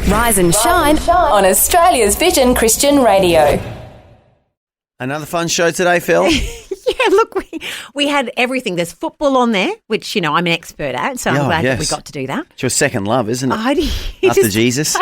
Rise and shine on Australia's Vision Christian Radio. Another fun show today, Phil. Yeah, look, we had everything. There's football on there, which, I'm an expert at, so I'm glad that we got to do that. It's your second love, isn't it? After Jesus.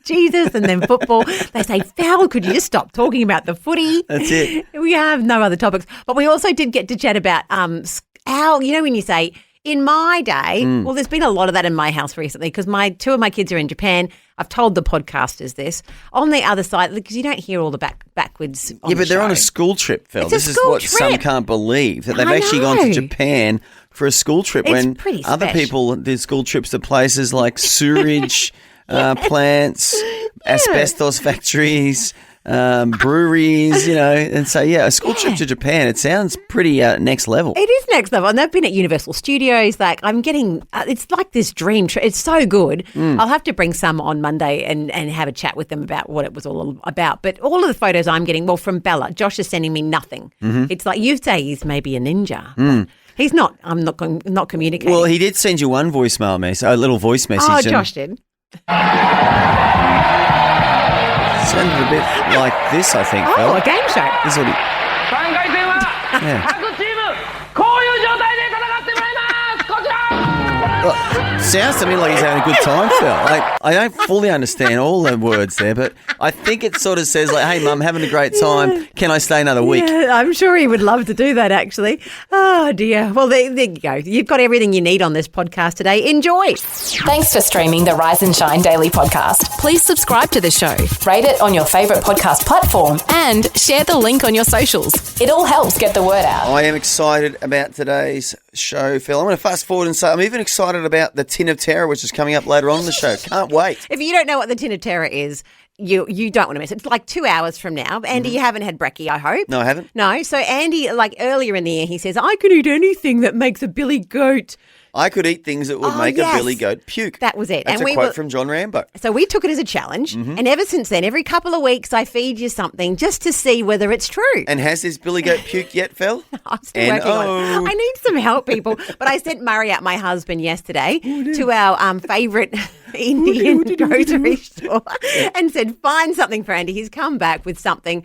Jesus and then football. They say, Val, could you just stop talking about the footy? That's it. We have no other topics. But we also did get to chat about when you say, in my day, well, there's been a lot of that in my house recently because two of my kids are in Japan. I've told the podcasters this. On the other side, because you don't hear all the backwards on but they're on a school trip, Phil. This is what some can't believe, that they've actually gone to Japan for a school trip when other people did school trips to places like sewerage plants, asbestos factories, breweries, and so, a school trip to Japan, it sounds pretty next level. It is next level, and they've been at Universal Studios. Like, I'm getting, it's like this dream trip. It's so good. I'll have to bring some on Monday and have a chat with them about what it was all about. But all of the photos I'm getting, from Bella, Josh is sending me nothing. It's like, you say he's maybe a ninja. He's not. I'm not communicating. Well, he did send you one voicemail message, a little voice message. Oh, Josh did. Sounded a bit like this, I think, Phil. Oh, a game show. This is what he... Sounds to me like he's having a good time, Phil. I don't fully understand all the words there, but I think it sort of says, hey, Mum, having a great time. Can I stay another week? Yeah, I'm sure he would love to do that, actually. Oh, dear. Well, there you go. You've got everything you need on this podcast today. Enjoy. Thanks for streaming the Rise and Shine Daily podcast. Please subscribe to the show, rate it on your favourite podcast platform, and share the link on your socials. It all helps get the word out. I am excited about today's show, Phil. I'm going to fast forward and say I'm even excited about the Tin of Terror, which is coming up later on in the show. Can't wait. If you don't know what the Tin of Terror is, you don't want to miss it. It's like 2 hours from now. Andy, you haven't had brekkie, I hope. No, I haven't. No. So Andy, earlier in the year, he says, I could eat anything that makes a billy goat. I could eat things that would make a billy goat puke. That was it. That's a quote from John Rambo. So we took it as a challenge, and ever since then, every couple of weeks, I feed you something just to see whether it's true. And has this billy goat puked yet, Phil? I'm still working on it. I need some help, people. But I sent Murray out, my husband, yesterday to our favourite Indian grocery store and said, find something for Andy. He's come back with something.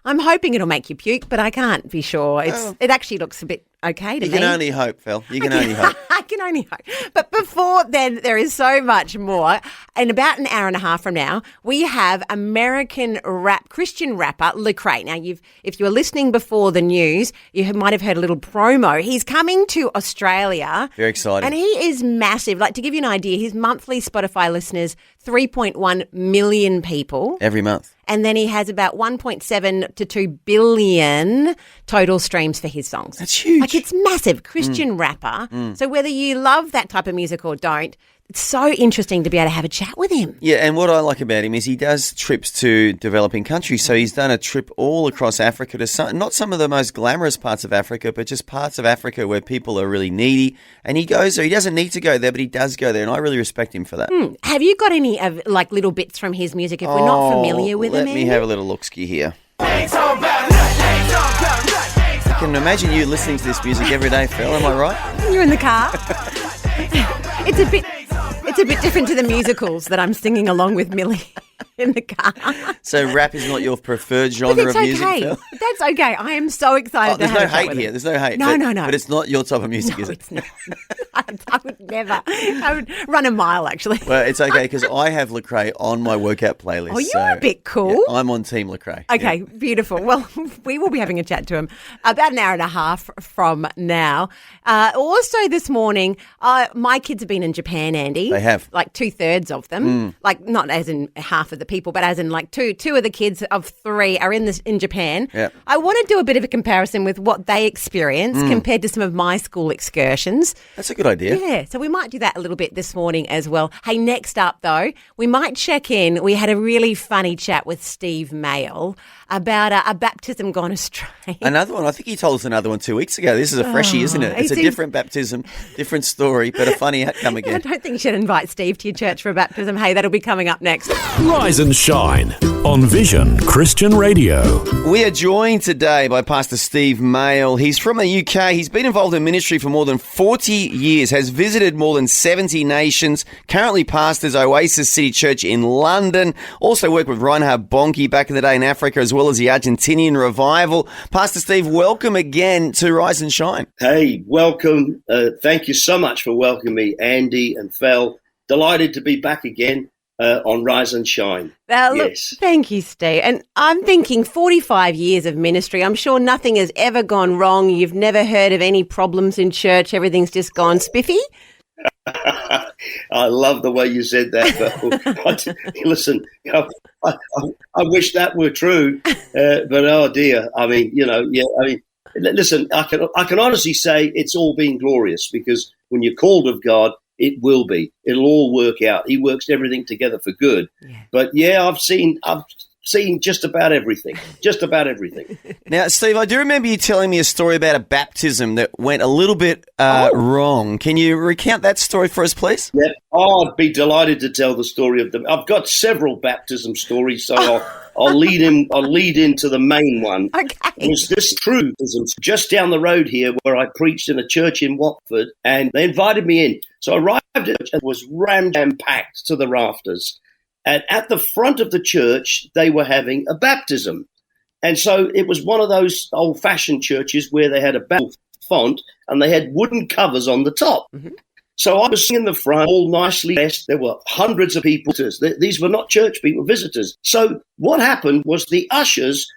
I'm hoping it'll make you puke, but I can't be sure. It actually looks a bit okay to me. You can only hope, Phil. You can only hope. I can only hope. But before then, there is so much more. In about an hour and a half from now, we have American Christian rapper Lecrae. Now, if you were listening before the news, you might have heard a little promo. He's coming to Australia. Very exciting. And he is massive. Like, to give you an idea, his monthly Spotify listeners, 3.1 million people. Every month. And then he has about 1.7 to 2 billion total streams for his songs. That's huge. Like, it's massive. Christian rapper. So whether you love that type of music or don't, it's so interesting to be able to have a chat with him. Yeah, and what I like about him is he does trips to developing countries. So he's done a trip all across Africa to not some of the most glamorous parts of Africa, but just parts of Africa where people are really needy. And he goes there. He doesn't need to go there, but he does go there, and I really respect him for that. Have you got any little bits from his music if we're not familiar with him? Let me have a little look-ski here. I can imagine you listening to this music every day, Phil. Am I right? You're in the car. It's a bit different to the musicals that I'm singing along with Millie in the car. So rap is not your preferred genre of music, Phil? That's okay. I am so excited to have There's no hate here. There's no hate. No. But it's not your type of music, is it? It's not. I would never. I would run a mile, actually. Well, it's okay because I have Lecrae on my workout playlist. Oh, you're a bit cool. Yeah, I'm on Team Lecrae. Okay, beautiful. Well, we will be having a chat to him about an hour and a half from now. Also this morning, my kids have been in Japan, Andy. They have. Like 2/3 of them. Like, not as in half of the people, but as in like two of the kids of 3 are in Japan. Yep. I want to do a bit of a comparison with what they experience compared to some of my school excursions. That's a good idea. Yeah, so we might do that a little bit this morning as well. Hey, next up though, we might check in. We had a really funny chat with Steve Mayle about a baptism gone astray. Another one. I think he told us another one 2 weeks ago. This is a freshie, isn't it? It's a different baptism, different story, but a funny outcome again. I don't think you should invite Steve to your church for a baptism. Hey, that'll be coming up next. Rise and Shine on Vision Christian Radio. We are joined today by Pastor Steve Mail. He's from the UK. He's been involved in ministry for more than 40 years, has visited more than 70 nations, currently pastors Oasis City Church in London, also worked with Reinhard Bonnke back in the day in Africa, as well as the Argentinian revival. Pastor Steve, welcome again to Rise and Shine. Hey, welcome. Thank you so much for welcoming me, Andy and Fel. Delighted to be back again on Rise and Shine. Well, look, thank you, Steve. And I'm thinking 45 years of ministry. I'm sure nothing has ever gone wrong. You've never heard of any problems in church. Everything's just gone spiffy. I love the way you said that. But listen, I wish that were true. But oh dear, listen, I can honestly say it's all been glorious, because when you're called of God, it will be. It'll all work out. He works everything together for good. Yeah. But yeah, I've seen just about everything. Just about everything. Now, Steve, I do remember you telling me a story about a baptism that went a little bit wrong. Can you recount that story for us, please? Yeah. Oh, I'd be delighted to tell the story of them. I've got several baptism stories, so I'll lead into the main one. Okay. It was this true baptism just down the road here, where I preached in a church in Watford, and they invited me in. So I arrived at the church and was packed to the rafters. And at the front of the church, they were having a baptism. And so it was one of those old-fashioned churches where they had a baptism font and they had wooden covers on the top. Mm-hmm. So I was in the front, all nicely dressed. There were hundreds of people. These were not church people, visitors. So what happened was the ushers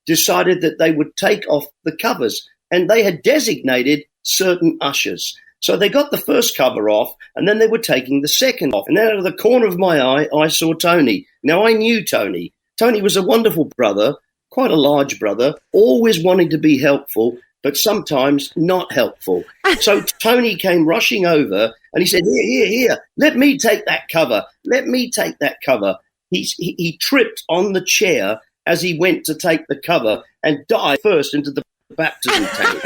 decided that they would take off the covers, and they had designated certain ushers. So they got the first cover off, and then they were taking the second off. And then out of the corner of my eye, I saw Tony. Now, I knew Tony. Tony was a wonderful brother, quite a large brother, always wanting to be helpful, but sometimes not helpful. So Tony came rushing over, and he said, here, let me take that cover. Let me take that cover. He tripped on the chair as he went to take the cover and dived first into the baptism tank.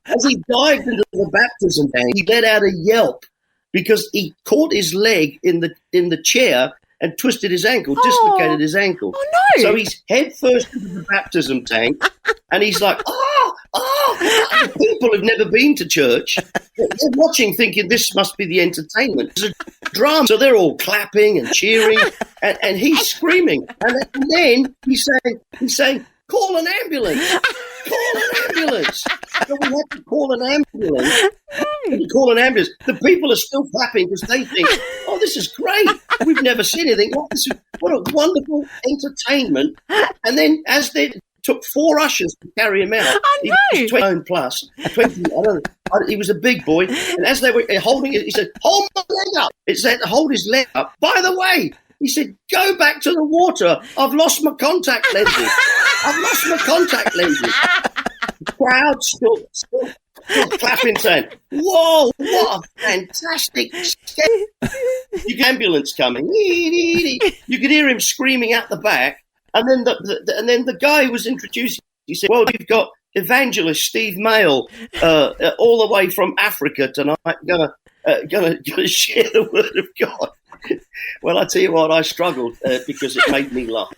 As he dived into the baptism tank, he let out a yelp because he caught his leg in the chair and twisted his ankle, dislocated his ankle. Oh, no. So he's head first into the baptism tank, and he's like, oh. People have never been to church. They're watching thinking this must be the entertainment. It's a drama. So they're all clapping and cheering, and he's screaming. And then he's saying, call an ambulance. Call an ambulance. So we had to call an ambulance. The people are still clapping because they think, oh, this is great. We've never seen anything. What a wonderful entertainment. And then as they took 4 ushers to carry him out. Oh, no. He was 20 plus. 20, I don't know. He was a big boy. And as they were holding it, he said, hold my leg up. It said, hold his leg up. By the way, he said, go back to the water. I've lost my contact lenses. The crowd still clapping, saying, whoa, what a fantastic ambulance coming. You could hear him screaming out the back. And then the guy who was introducing, he said, well, you've got evangelist Steve Mail all the way from Africa tonight, gonna share the word of God. Well, I tell you what, I struggled because it made me laugh.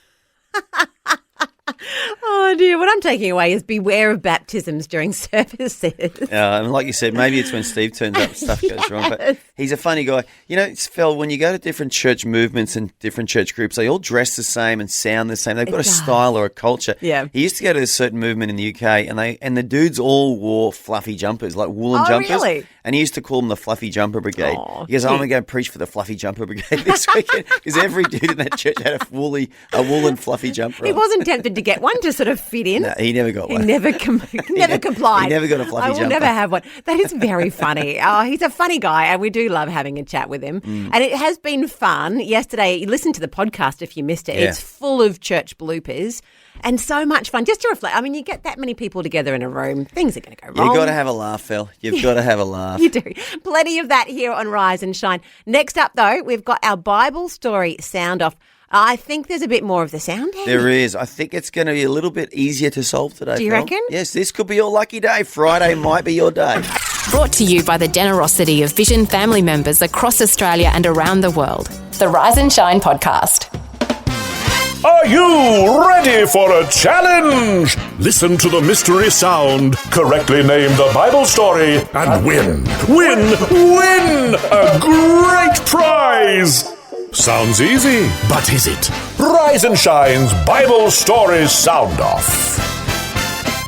Oh, dear. What I'm taking away is beware of baptisms during services. And like you said, maybe it's when Steve turns up, stuff goes wrong. But he's a funny guy. You know, Phil, when you go to different church movements and different church groups, they all dress the same and sound the same. They've got a style or a culture. Yeah. He used to go to a certain movement in the UK, and the dudes all wore fluffy jumpers, like woolen jumpers. Really? And he used to call them the Fluffy Jumper Brigade. Oh, he goes, I'm going to go preach for the Fluffy Jumper Brigade this weekend, because every dude in that church had a woolen fluffy jumper. He wasn't tempted to get one to sort of fit in. No, he never got one. He never complied. He never got a fluffy jumper. I will never have one. That is very funny. He's a funny guy, and we do love having a chat with him. And it has been fun. Yesterday, you listened to the podcast if you missed it. Yeah. It's full of church bloopers. And so much fun, just to reflect. I mean, you get that many people together in a room, things are going to go wrong. You've got to have a laugh, Phil. You've got to have a laugh. You do. Plenty of that here on Rise and Shine. Next up, though, we've got our Bible story sound off. I think there's a bit more of the sound. There is. I think it's going to be a little bit easier to solve today, Do you Phil. reckon? Yes, this could be your lucky day. Friday might be your day. Brought to you by the generosity of Vision family members across Australia and around the world. the Rise and Shine podcast. Are you ready for a challenge? Listen to the mystery sound, correctly name the Bible story, and win a great prize. Sounds easy, but is it? Rise and Shine's Bible Story Sound Off.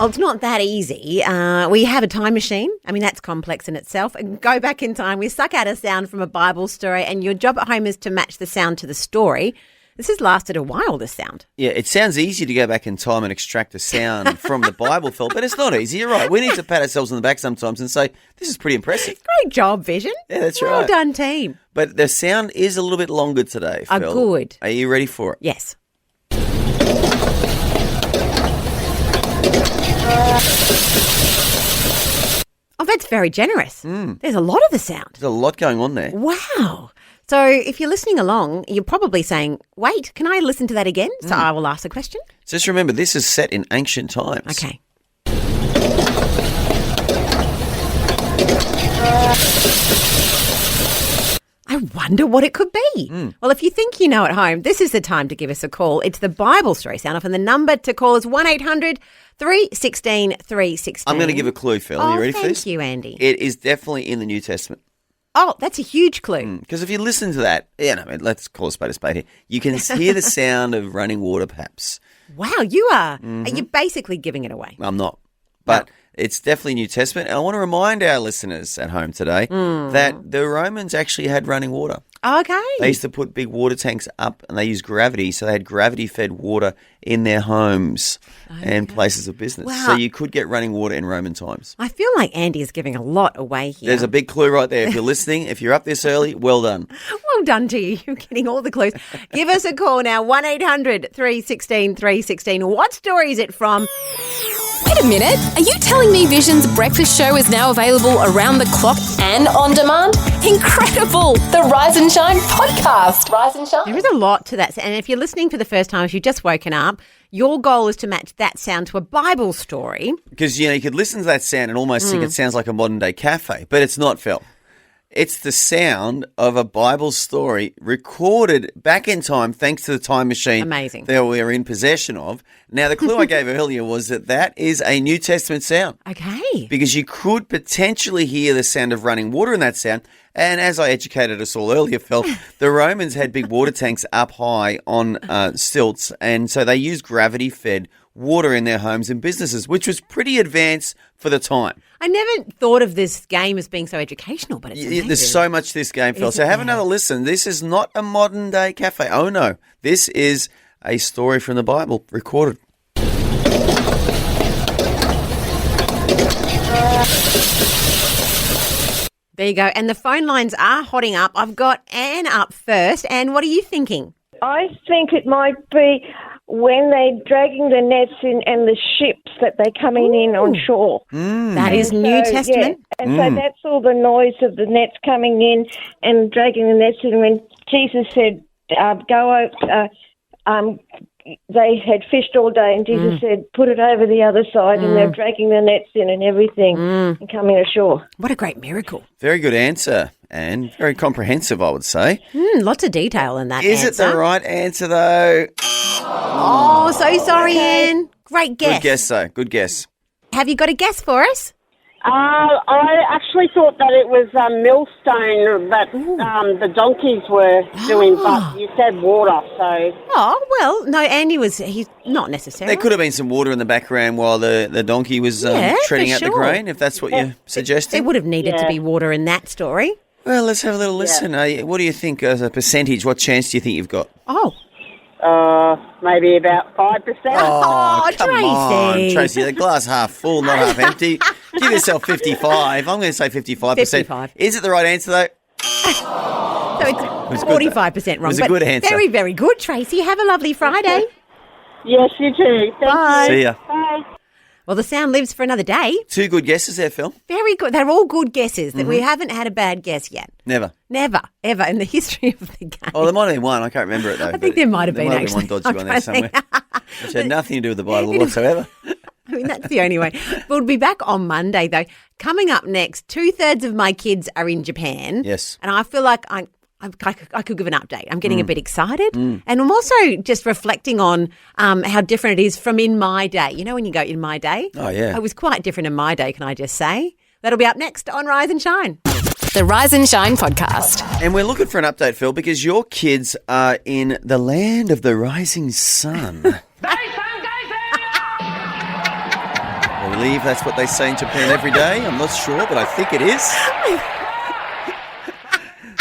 Well, it's not that easy. We have a time machine. I mean, that's complex in itself. And go back in time. We suck out a sound from a Bible story, and your job at home is to match the sound to the story. This has lasted a while, this sound. Yeah, it sounds easy to go back in time and extract a sound from the Bible, Phil, but it's not easy. You're right. We need to pat ourselves on the back sometimes and say, this is pretty impressive. Great job, Vision. Yeah, that's right. Well done, team. But the sound is a little bit longer today, Phil. Good. Are you ready for it? Yes. Oh, that's very generous. There's a lot of the sound. There's a lot going on there. Wow. So if you're listening along, you're probably saying, wait, can I listen to that again? So I will ask a question. Just remember, this is set in ancient times. Okay. I wonder what it could be. Well, if you think you know at home, this is the time to give us a call. It's the Bible Story Sound Off, and the number to call is 1-800-316-316. I'm going to give a clue, Phil. Are you ready for this? Thank you, Andy. It is definitely in the New Testament. Oh, that's a huge clue. Because if you listen to that, let's call a spade here. You can hear the sound of running water, perhaps. Wow, you are. You're basically giving it away. I'm not. But it's definitely New Testament. And I want to remind our listeners at home today that the Romans actually had running water. Okay. They used to put big water tanks up and they used gravity. So they had gravity-fed water in their homes and places of business. Wow. So you could get running water in Roman times. I feel like Andy is giving a lot away here. There's a big clue right there. If you're listening, if you're up this early, well done. Well done to you. You're getting all the clues. Give us a call now, 1-800-316-316. What story is it from? Wait a minute. Are you telling me Vision's breakfast show is now available around the clock and on demand? Incredible! The Rise and Shine podcast. Rise and Shine. There is a lot to that. And if you're listening for the first time, if you've just woken up, your goal is to match that sound to a Bible story. Because, you could listen to that sound and almost think it sounds like a modern-day cafe, but it's not, Phil. It's the sound of a Bible story recorded back in time thanks to the time machine that we're in possession of. Now, the clue I gave earlier was that is a New Testament sound. Okay. Because you could potentially hear the sound of running water in that sound. And as I educated us all earlier, Phil, the Romans had big water tanks up high on stilts, and so they used gravity-fed water in their homes and businesses, which was pretty advanced for the time. I never thought of this game as being so educational, but it's amazing. There's so much to this game, Phil. So have another listen. This is not a modern-day cafe. Oh, no. This is a story from the Bible recorded. There you go. And the phone lines are hotting up. I've got Anne up first. Anne, what are you thinking? I think it might be when they're dragging the nets in and the ships that they're coming in on shore. That is New Testament. Yeah. And so that's all the noise of the nets coming in and dragging the nets in. When Jesus said, go over, they had fished all day and Jesus said, put it over the other side and they're dragging the nets in and everything and coming ashore. What a great miracle. Very good answer, and very comprehensive, I would say. Lots of detail in that Is answer. it the right answer, though? Oh, so sorry, Anne. Great guess. Good guess, though. Good guess. Have you got a guess for us? I actually thought that it was a millstone that the donkeys were doing, but you said water, so... Oh, well, no, Andy he's not necessarily. There could have been some water in the background while the donkey was treading out the grain, if that's what you're suggesting. There would have needed to be water in that story. Well, let's have a little listen. What do you think as a percentage? What chance do you think you've got? Oh. Maybe about 5%. Oh, come Tracy. on, Tracy. The glass half full, not half empty. Give yourself 55. I'm going to say 55%. 55. Is it the right answer, though? So it's 45% wrong. It was a good answer. Very, very good, Tracy. Have a lovely Friday. Yes, you too. Thank you. See ya. Bye. Well, the sound lives for another day. 2 good guesses there, Phil. Very good. They're all good guesses. That we haven't had a bad guess yet. Never, ever in the history of the game. Oh, there might have been one. I can't remember it, though. I think there might have been, actually. There might have been one dodgy one there somewhere. Which had nothing to do with the Bible whatsoever. I mean, that's the only way. But we'll be back on Monday, though. Coming up next, 2/3 of my kids are in Japan. Yes. And I feel like I I could give an update. I'm getting a bit excited. And I'm also just reflecting on how different it is from in my day. You know when you go in my day? Oh, yeah. It was quite different in my day, can I just say? That'll be up next on Rise and Shine. The Rise and Shine podcast. And we're looking for an update, Phil, because your kids are in the land of the rising sun. I believe that's what they say in Japan every day. I'm not sure, but I think it is.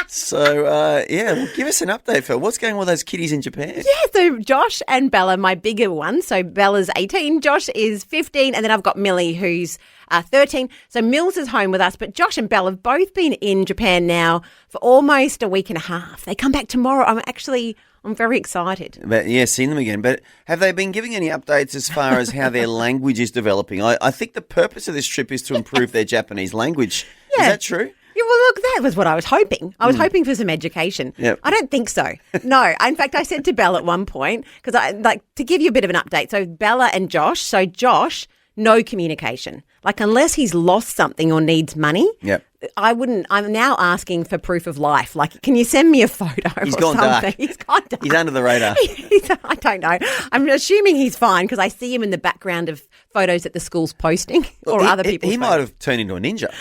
So, well, give us an update, Phil. What's going on with those kiddies in Japan? Yeah, so Josh and Bella, my bigger one. So Bella's 18, Josh is 15, and then I've got Millie who's 13. So Mills is home with us, but Josh and Bella have both been in Japan now for almost a week and a half. They come back tomorrow. I'm very excited. But, yeah, seeing them again. But have they been giving any updates as far as how their language is developing? I think the purpose of this trip is to improve their Japanese language. Yeah. Is that true? Yeah, well, look, that was what I was hoping. I was hoping for some education. Yep. I don't think so. No. In fact, I said to Bella at one point, because to give you a bit of an update, so Bella and Josh, Josh, no communication. Like unless he's lost something or needs money, yep. I'm now asking for proof of life. Like, can you send me a photo He's or gone something? Dark. He's gone dark. He's under the radar. I don't know. I'm assuming he's fine because I see him in the background of photos that the school's posting or other people's He might have turned into a ninja.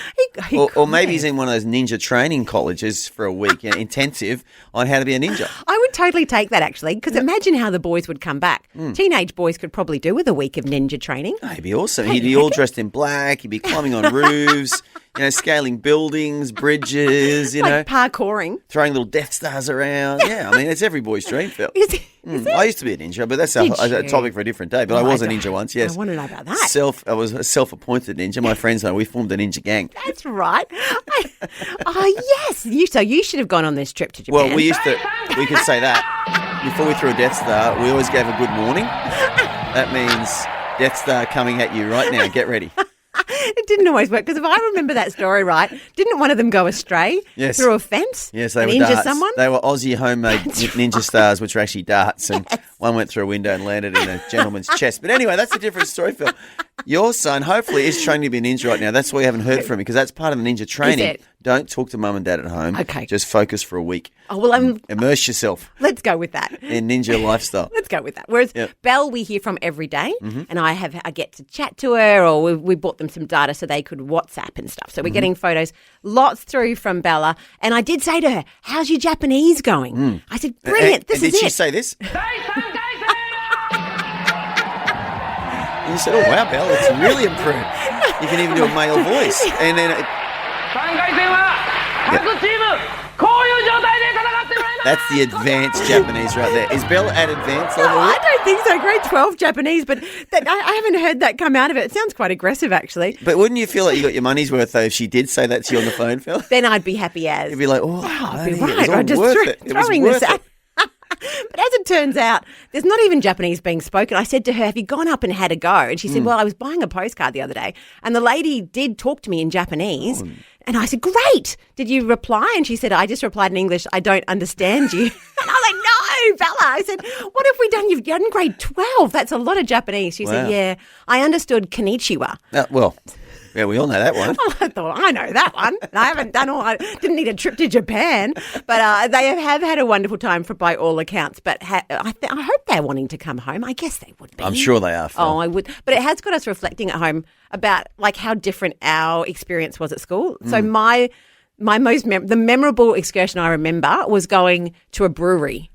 Or maybe he's in one of those ninja training colleges for a week, intensive on how to be a ninja. I would totally take that, actually, because imagine how the boys would come back. Teenage boys could probably do with a week of ninja training. Oh, he'd be awesome. He'd be all dressed in black. He'd be climbing on roofs, scaling buildings, bridges, like parkouring. Throwing little Death Stars around. Yeah, I mean, it's every boy's dream, Phil. Is it? I used to be a ninja, but that's a topic for a different day. But I was a ninja once, yes. I want to know about that. I was a self-appointed ninja. My friends and I, we formed a ninja gang. That's right. Yes. So you should have gone on this trip to Japan. Well, we could say that. Before we threw a Death Star, we always gave a good morning. That means Death Star coming at you right now. Get ready. It didn't always work because if I remember that story right, didn't one of them go astray through a fence? Yes, they and were injure darts. someone? They were Aussie homemade ninja stars, which are actually darts, and one went through a window and landed in a gentleman's chest. But anyway, that's a different story, Phil. Your son hopefully is training to be a ninja right now. That's why you haven't heard from him because that's part of the ninja training. Is it? Don't talk to mum and dad at home. Okay. Just focus for a week. Oh, well, immerse yourself. Let's go with that. In ninja lifestyle. Let's go with that. Whereas Belle, we hear from every day, and I get to chat to her, or we bought them some data so they could WhatsApp and stuff. So we're getting photos, lots through from Bella. And I did say to her, "How's your Japanese going?" I said, "Brilliant. This is it." Did she say this? And you said, "Oh wow, Belle, it's really improved. You can even do a male voice." And then. That's the advanced Japanese right there. Is Belle at advanced level? No, I don't think so. Grade 12 Japanese, but I haven't heard that come out of it. It sounds quite aggressive, actually. But wouldn't you feel like you got your money's worth, though, if she did say that to you on the phone, Phil? Then I'd be happy as. You'd be like, I'd be it right. was all I'm just worth it. It was worth it. But as it turns out, there's not even Japanese being spoken. I said to her, "Have you gone up and had a go?" And she said, "Well, I was buying a postcard the other day, and the lady did talk to me in Japanese." And I said, "Great. Did you reply?" And she said, "I just replied in English, I don't understand you." And I was like, "No, Bella." I said, "What have we done? You've done grade 12. That's a lot of Japanese." She said, "Yeah, I understood konnichiwa." Yeah, we all know that one. I thought, I know that one. I haven't didn't need a trip to Japan, but they have had a wonderful time by all accounts. But I hope they're wanting to come home. I guess they would be. I'm sure they are, Phil. Oh, I would. But it has got us reflecting at home about like how different our experience was at school. So my most the memorable excursion I remember was going to a brewery.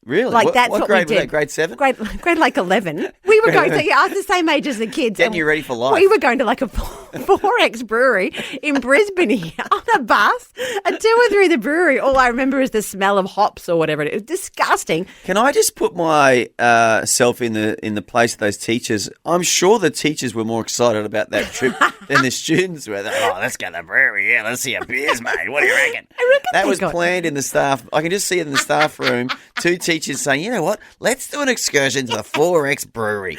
Really? Like that's what what grade we did. Was that? Grade 7? Grade like 11. We were going to, I was the same age as the kids. Getting you ready for life. We were going to like a 4X brewery in Brisbane here on a bus. And to or through the brewery, all I remember is the smell of hops or whatever. It was disgusting. Can I just put my self in the place of those teachers? I'm sure the teachers were more excited about that trip than the students were. Oh, let's go to the brewery. Yeah, let's see a beers, mate. What do you reckon? That was planned in the staff. I can just see it in the staff room. Two teachers saying, "You know what? Let's do an excursion to the 4X brewery."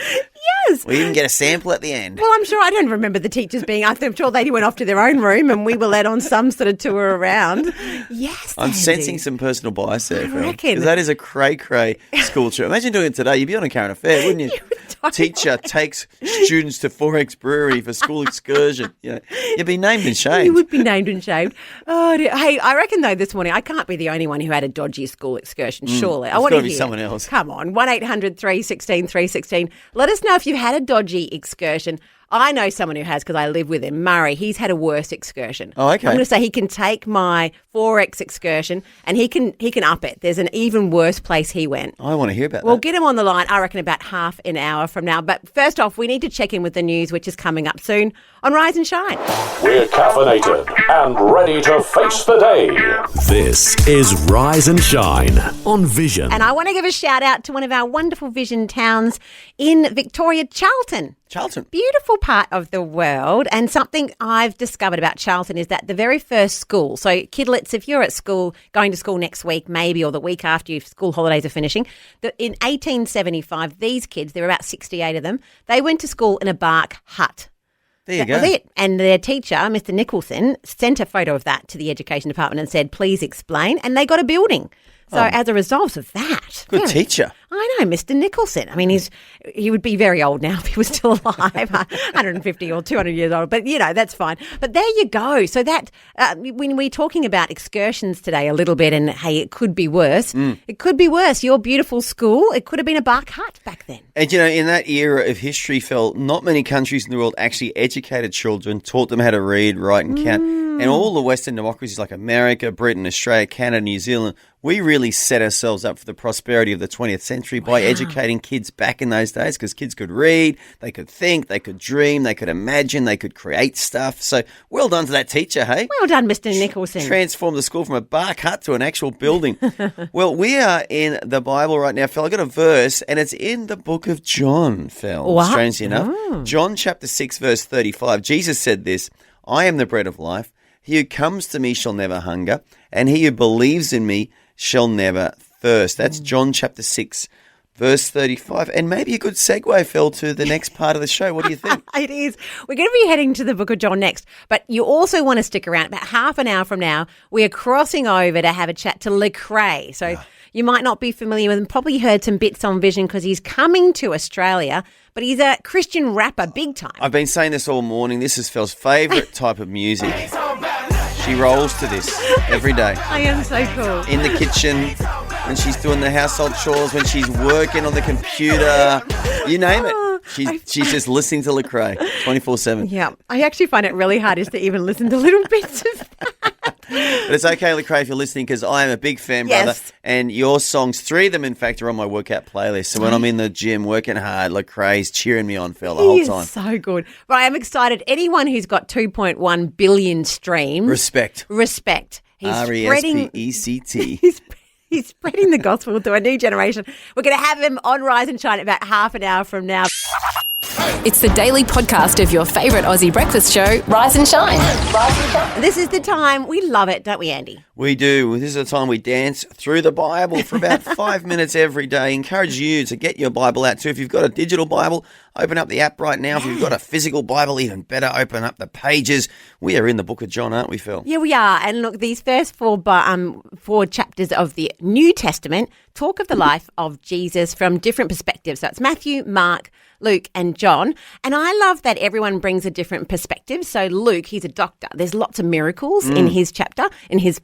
Yes. We even get a sample at the end. Well, I'm sure I don't remember the teachers being. I'm sure they went off to their own room and we were led on some sort of tour around. Yes, I'm Andy. sensing some personal bias there, Phil. reckon. Because that is a cray-cray school trip. Imagine doing it today. You'd be on a current affair, wouldn't you? Teacher takes students to 4X Brewery for school excursion. You'd be named and shamed. You would be named and shamed. Oh, dear. Hey, I reckon though this morning I can't be the only one who had a dodgy school excursion. Surely, I want to be hear someone else. Come on, 1-800-316-316. Let us know if you've had a dodgy excursion. I know someone who has because I live with him. Murray, he's had a worse excursion. Oh, okay. I'm going to say he can take my 4X excursion and he can up it. There's an even worse place he went. I want to hear about that. We'll get him on the line, I reckon, about half an hour from now. But first off, we need to check in with the news, which is coming up soon on Rise and Shine. We're caffeinated and ready to face the day. This is Rise and Shine on Vision. And I want to give a shout out to one of our wonderful Vision towns in Victoria, Charlton. Beautiful part of the world. And something I've discovered about Charlton is that the very first school, so kidlets, if you're at school, going to school next week maybe, or the week after your school holidays are finishing, in 1875, these kids, there were about 68 of them, they went to school in a bark hut. There you go. That was it. And their teacher, Mr. Nicholson, sent a photo of that to the education department and said, please explain. And they got a building. So as a result of that. Good teacher. I know, Mr. Nicholson. I mean, he would be very old now if he was still alive, 150 or 200 years old. But, that's fine. But there you go. So that when we're talking about excursions today a little bit and, hey, it could be worse. It could be worse. Your beautiful school, it could have been a bark hut back then. And, in that era of history, Phil, not many countries in the world actually educated children, taught them how to read, write and count. And all the Western democracies like America, Britain, Australia, Canada, New Zealand, we really set ourselves up for the prosperity of the 20th century by educating kids back in those days because kids could read, they could think, they could dream, they could imagine, they could create stuff. So well done to that teacher, hey? Well done, Mr. Nicholson. Transformed the school from a bark hut to an actual building. Well, we are in the Bible right now, Phil. I got a verse and it's in the book of John, Phil. What? Strangely enough. John chapter 6, verse 35. Jesus said this, I am the bread of life. He who comes to me shall never hunger, and he who believes in me shall never thirst. That's John chapter 6, verse 35. And maybe a good segue, Phil, to the next part of the show. What do you think? It is. We're going to be heading to the book of John next, but you also want to stick around. About half an hour from now, we are crossing over to have a chat to Lecrae. So you might not be familiar with him, probably heard some bits on Vision because he's coming to Australia, but he's a Christian rapper big time. I've been saying this all morning. This is Phil's favourite type of music. She rolls to this every day. I am so cool. In the kitchen, when she's doing the household chores, when she's working on the computer, you name it. She's just listening to Lecrae 24/7. Yeah, I actually find it really hard just to even listen to little bits of that. But it's okay, Lecrae, if you're listening, because I am a big fan, brother. And your songs, 3 of them, in fact, are on my workout playlist. So when I'm in the gym working hard, Lecrae's cheering me on, Phil, the whole time. So good. But I am excited. Anyone who's got 2.1 billion streams. Respect. He's RESPECT. He's spreading the gospel to a new generation. We're going to have him on Rise and Shine about half an hour from now. It's the daily podcast of your favourite Aussie breakfast show, Rise and Shine. This is the time. We love it, don't we, Andy? We do. This is the time we dance through the Bible for about 5 minutes every day. Encourage you to get your Bible out too. If you've got a digital Bible, open up the app right now. If you've got a physical Bible, even better, open up the pages. We are in the book of John, aren't we, Phil? Yeah, we are. And look, these first four chapters of the New Testament talk of the life of Jesus from different perspectives. So it's Matthew, Mark, Luke and John. And I love that everyone brings a different perspective. So Luke, he's a doctor. There's lots of miracles in his chapter, in his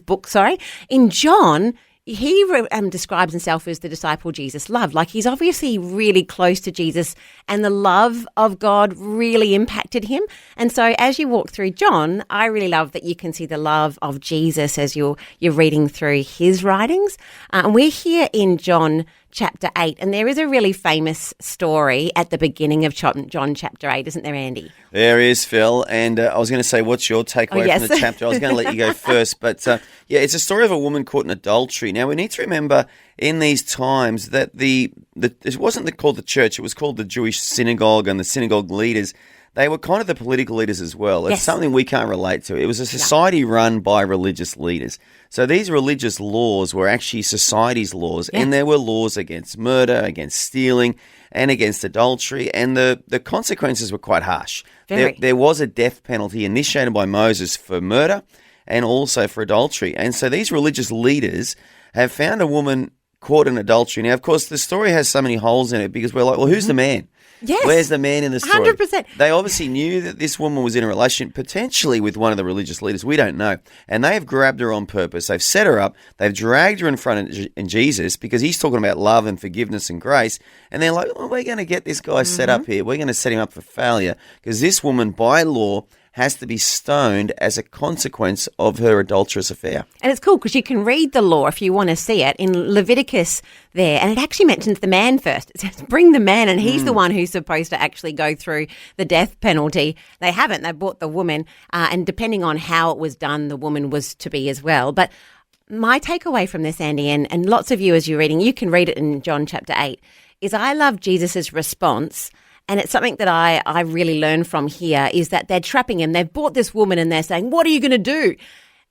book, sorry. In John, he describes himself as the disciple Jesus loved. Like he's obviously really close to Jesus and the love of God really impacted him. And so as you walk through John, I really love that you can see the love of Jesus as you're reading through his writings. And we're here in John chapter 8, and there is a really famous story at the beginning of John chapter 8, isn't there, Andy? There is, Phil, and I was going to say, what's your takeaway from the chapter? I was going to let you go first, but it's a story of a woman caught in adultery. Now, we need to remember in these times that it wasn't called the church, it was called the Jewish synagogue, and the synagogue leaders, they were kind of the political leaders as well. It's something we can't relate to. It was a society run by religious leaders. So these religious laws were actually society's laws, and there were laws against murder, against stealing, and against adultery, and the consequences were quite harsh. There was a death penalty initiated by Moses for murder and also for adultery. And so these religious leaders have found a woman caught in adultery. Now, of course, the story has so many holes in it because we're like, well, who's the man? Yes. Where's the man in the story? 100%. They obviously knew that this woman was in a relationship potentially with one of the religious leaders. We don't know. And they have grabbed her on purpose. They've set her up. They've dragged her in front of Jesus because he's talking about love and forgiveness and grace. And they're like, well, we're going to get this guy set up here. We're going to set him up for failure because this woman, by law, has to be stoned as a consequence of her adulterous affair. And it's cool because you can read the law if you want to see it in Leviticus there, and it actually mentions the man first. It says, bring the man, and he's the one who's supposed to actually go through the death penalty. They haven't. They brought the woman, and depending on how it was done, the woman was to be as well. But my takeaway from this, Andy, and lots of you as you're reading, you can read it in John chapter 8, is I love Jesus's response. And it's something that I really learned from here is that they're trapping him. They've bought this woman and they're saying, what are you going to do?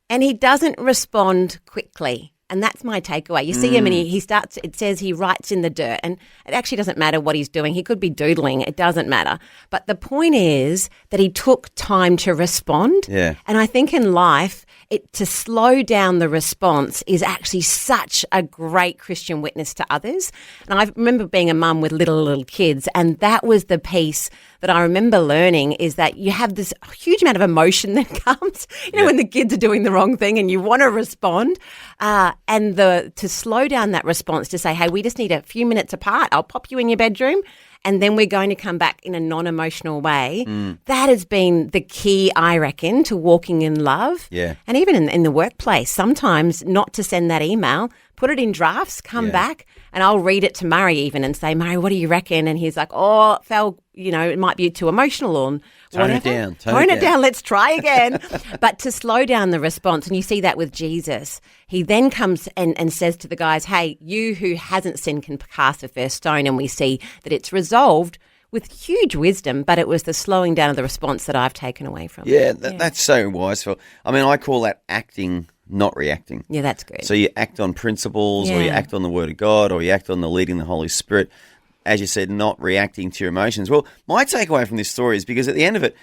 And he doesn't respond quickly. And that's my takeaway. You see him and he starts, it says he writes in the dirt. And it actually doesn't matter what he's doing. He could be doodling. It doesn't matter. But the point is that he took time to respond. Yeah. And I think in life, to slow down the response is actually such a great Christian witness to others. And I remember being a mum with little kids, and that was the piece that I remember learning is that you have this huge amount of emotion that comes, when the kids are doing the wrong thing and you want to respond, and to slow down that response to say, hey, we just need a few minutes apart. I'll pop you in your bedroom. And then we're going to come back in a non-emotional way. That has been the key, I reckon, to walking in love. Yeah. And even in the workplace, sometimes not to send that email, put it in drafts, come back, and I'll read it to Murray even and say, Murray, what do you reckon? And he's like, oh, it fell, it might be too emotional or Tone whatever. it down. Tone it down. Let's try again. But to slow down the response, and you see that with Jesus, he then comes and says to the guys, hey, you who hasn't sinned can cast the first stone. And we see that it's resolved with huge wisdom, but it was the slowing down of the response that I've taken away from it. Yeah, that's so wise, Phil. I mean, I call that acting, not reacting. Yeah, that's good. So you act on principles or you act on the Word of God or you act on the leading of the Holy Spirit. As you said, not reacting to your emotions. Well, my takeaway from this story is because at the end of it,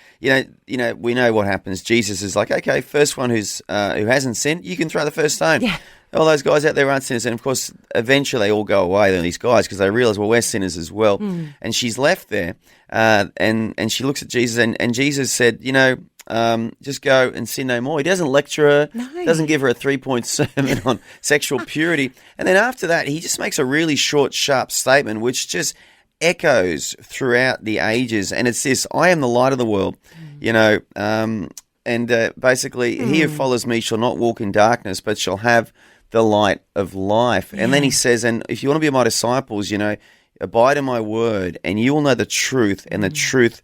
we know what happens. Jesus is like, okay, first one who hasn't sinned, you can throw the first stone. Yeah. All those guys out there aren't sinners. And, of course, eventually they all go away, these guys, because they realise, well, we're sinners as well. And she's left there and she looks at Jesus and Jesus said, just go and sin no more. He doesn't lecture her, doesn't give her a 3-point sermon on sexual purity. And then after that, he just makes a really short, sharp statement, which just echoes throughout the ages. And it's this, I am the light of the world, basically, he who follows me shall not walk in darkness, but shall have the light of life. And then he says, and if you want to be my disciples, abide in my word and you will know the truth and the truth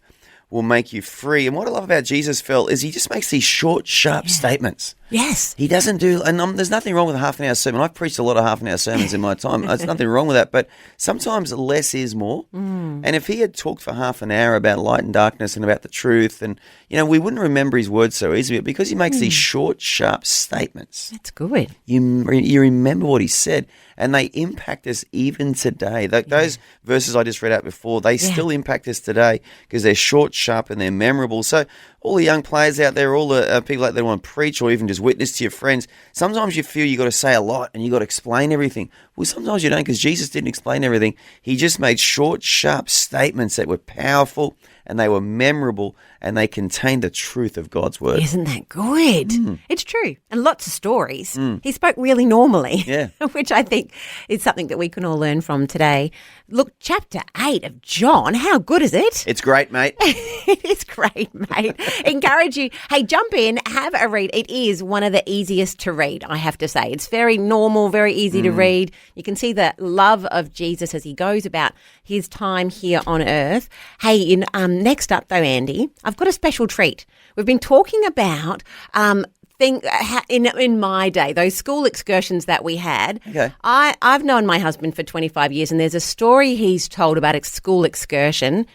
will make you free. And what I love about Jesus, Phil, is he just makes these short, sharp statements. Yes. He doesn't do, and there's nothing wrong with a half-an-hour sermon. I've preached a lot of half-an-hour sermons in my time. There's nothing wrong with that, but sometimes less is more. And if he had talked for half an hour about light and darkness and about the truth, and, we wouldn't remember his words so easily, but because he makes these short, sharp statements. That's good. You remember what he said, and they impact us even today. Those verses I just read out before, they still impact us today because they're short, sharp, and they're memorable. So all the young players out there, all the people out there that want to preach or even just witness to your friends, sometimes you feel you got to say a lot and you got to explain everything. Well, sometimes you don't, because Jesus didn't explain everything. He just made short, sharp statements that were powerful and they were memorable and they contained the truth of God's word. Isn't that good? It's true. And lots of stories. He spoke really normally, which I think is something that we can all learn from today. Look, chapter 8 of John, how good is it? It's great, mate. It is great, mate. Encourage you. Hey, jump in, have a read. It is one of the easiest to read, I have to say. It's very normal, very easy to read. You can see the love of Jesus as he goes about his time here on earth. Hey, next up though, Andy, I've got a special treat. We've been talking about in my day, those school excursions that we had. Okay. I've known my husband for 25 years, and there's a story he's told about a school excursion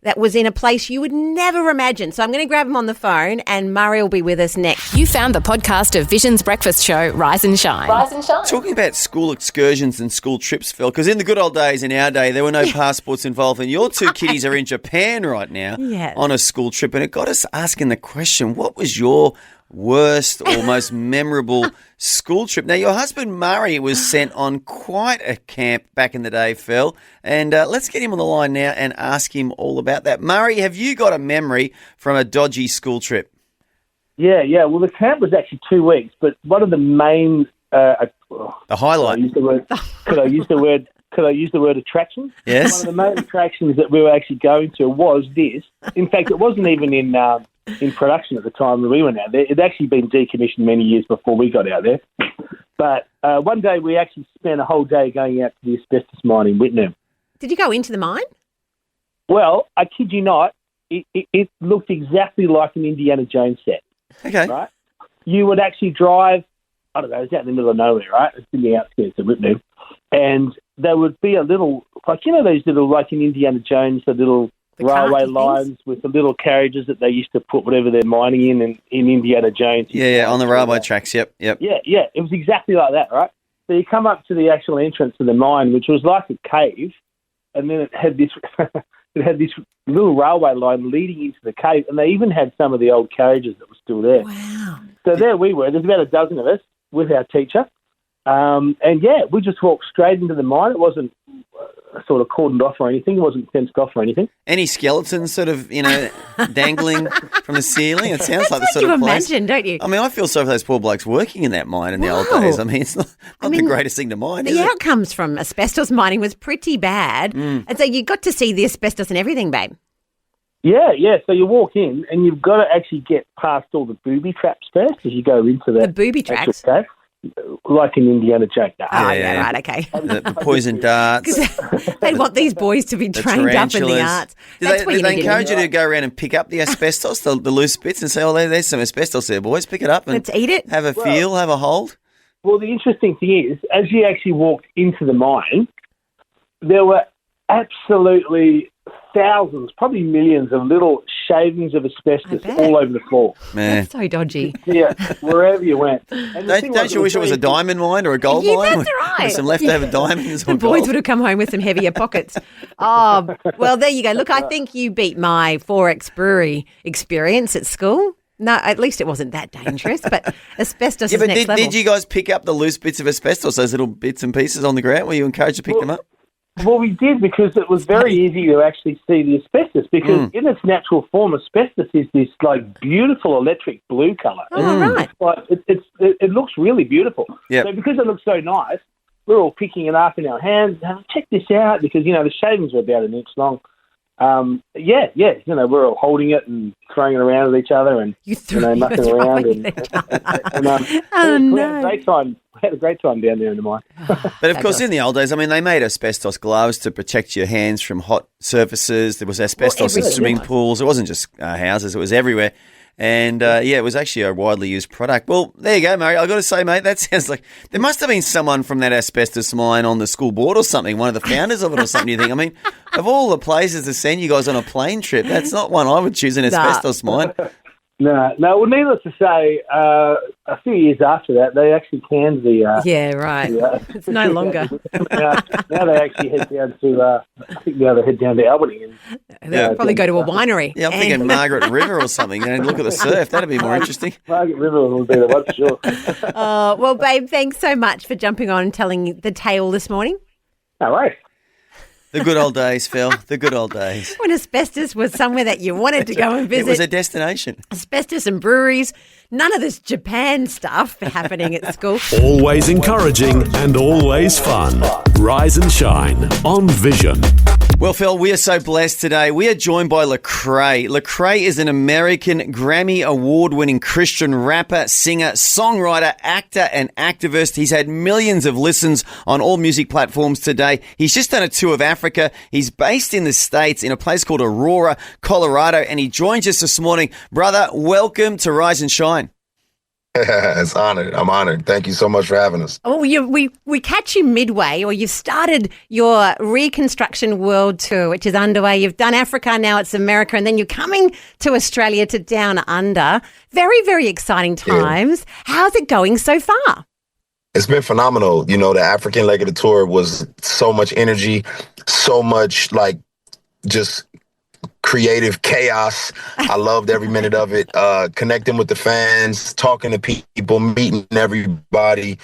that was in a place you would never imagine. So I'm going to grab him on the phone and Murray will be with us next. You found the podcast of Vision's breakfast show, Rise and Shine. Rise and Shine. Talking about school excursions and school trips, Phil, because in the good old days, in our day, there were no passports involved, and your two kiddies are in Japan right now on a school trip, and it got us asking the question, what was your worst or most memorable school trip? Now, your husband Murray was sent on quite a camp back in the day, Phil, and let's get him on the line now and ask him all about that. Murray, have you got a memory from a dodgy school trip? Yeah. Well, the camp was actually 2 weeks, but one of the main the highlight. Could I use the word attraction? Yes. One of the main attractions that we were actually going to was this. In fact, it wasn't even in production at the time when we went out there. It had actually been decommissioned many years before we got out there. But one day we actually spent a whole day going out to the asbestos mine in Whitnham. Did you go into the mine? Well, I kid you not, it looked exactly like an Indiana Jones set. Okay. Right? You would actually drive, I don't know, it's out in the middle of nowhere, right? It's in the outskirts of Whitnham. And there would be a little, like, you know those little, like in Indiana Jones, the little railway lines with the little carriages that they used to put whatever they're mining in Indiana Jones. Yeah, on the railway tracks, yep. Yeah, it was exactly like that, right? So you come up to the actual entrance to the mine, which was like a cave, and then it had this little railway line leading into the cave, and they even had some of the old carriages that were still there. Wow. So there we were. There's about a dozen of us with our teacher. We just walked straight into the mine. It wasn't sort of cordoned off or anything. It wasn't fenced off or anything. Any skeletons sort of, dangling from the ceiling? It sounds like the sort of place. You imagine, don't you? I mean, I feel sorry for those poor blokes working in that mine in the old days. I mean, it's not the greatest thing to mine, is it? The outcomes from asbestos mining was pretty bad. And so you got to see the asbestos and everything, babe. Yeah. So you walk in and you've got to actually get past all the booby traps first as you go into the booby traps. Cave. Like in Indiana Jones. Right, okay. The poison darts. They want these boys to be trained up in the arts. Did they encourage you to go around and pick up the asbestos, the loose bits, and say, there's some asbestos there, boys, pick it up and let's eat it. Have a feel, have a hold? Well, the interesting thing is, as you actually walked into the mine, there were absolutely thousands, probably millions of little shavings of asbestos all over the floor. Man. That's so dodgy. Yeah, wherever you went. Don't you wish it was a diamond mine or a gold mine? That's right. With some leftover diamonds or The boys gold? would have come home with some heavier pockets. Oh, well, there you go. Look, I think you beat my 4X brewery experience at school. No, at least it wasn't that dangerous, but asbestos is next level. Did you guys pick up the loose bits of asbestos, those little bits and pieces on the ground? Were you encouraged to pick them up? Well, we did because it was very easy to actually see the asbestos because in its natural form, asbestos is this like beautiful electric blue colour. Oh, right. It looks really beautiful. Yep. So because it looks so nice, we're all picking it up in our hands. Check this out because, the shavings were about an inch long. We're all holding it and throwing it around with each other and mucking around. We had a great time down there in the mine. But of course, in the old days, they made asbestos gloves to protect your hands from hot surfaces. There was asbestos in swimming pools. It wasn't just houses; it was everywhere. And it was actually a widely used product. Well, there you go, Murray. I've got to say, mate, that sounds like there must have been someone from that asbestos mine on the school board or something, one of the founders of it or something. You think? Of all the places to send you guys on a plane trip, that's not one I would choose, an asbestos mine. No. Well, needless to say, a few years after that, they actually canned the... It's no longer. now they actually head down to... I think now they head down to Albany. They'll probably go to a winery. Yeah, I'm thinking Margaret River or something, and look at the surf. That'd be more interesting. Margaret River would be the one, for sure. Well, babe, thanks so much for jumping on and telling the tale this morning. No worries. The good old days, Phil. The good old days. When asbestos was somewhere that you wanted to go and visit. It was a destination. Asbestos and breweries. None of this Japan stuff happening at school. Always encouraging and always fun. Rise and shine on Vision. Well, Phil, we are so blessed today. We are joined by Lecrae. Lecrae is an American Grammy Award-winning Christian rapper, singer, songwriter, actor, and activist. He's had millions of listens on all music platforms today. He's just done a tour of Africa. He's based in the States in a place called Aurora, Colorado, and he joins us this morning. Brother, welcome to Rise and Shine. It's honored. I'm honored. Thank you so much for having us. Oh, we catch you midway, or you've started your Reconstruction World Tour, which is underway. You've done Africa, now it's America, and then you're coming to Australia, to Down Under. Very, very exciting times. Yeah. How's it going so far? It's been phenomenal. You know, the African leg of the tour was so much energy, so much just creative chaos. I loved every minute of it. Connecting with the fans, talking to people, meeting everybody.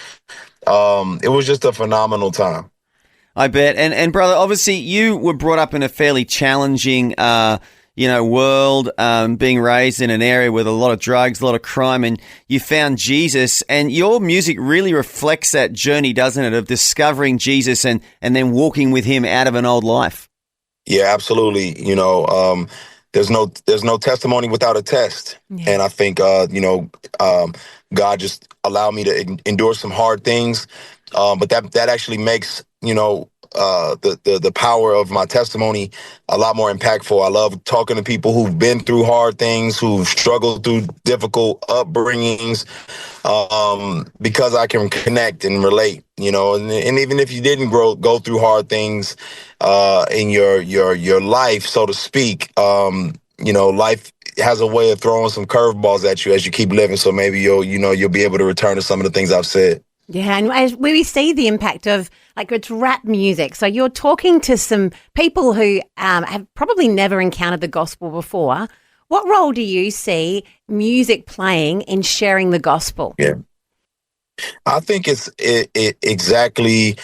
It was just a phenomenal time. I bet. And brother, obviously you were brought up in a fairly challenging, world, being raised in an area with a lot of drugs, a lot of crime, and you found Jesus, and your music really reflects that journey, doesn't it, of discovering Jesus and then walking with him out of an old life. Yeah, absolutely. You know, there's no testimony without a test. Yeah. And I think, God just allowed me to endure some hard things. But that actually makes, the power of my testimony a lot more impactful. I love talking to people who've been through hard things, who've struggled through difficult upbringings, because I can connect and relate, and even if you didn't go through hard things in your life, so to speak, life has a way of throwing some curveballs at you as you keep living. So maybe you'll be able to return to some of the things I've said. Yeah, and as we see the impact of, it's rap music. So you're talking to some people who have probably never encountered the gospel before. What role do you see music playing in sharing the gospel? Yeah, I think it's exactly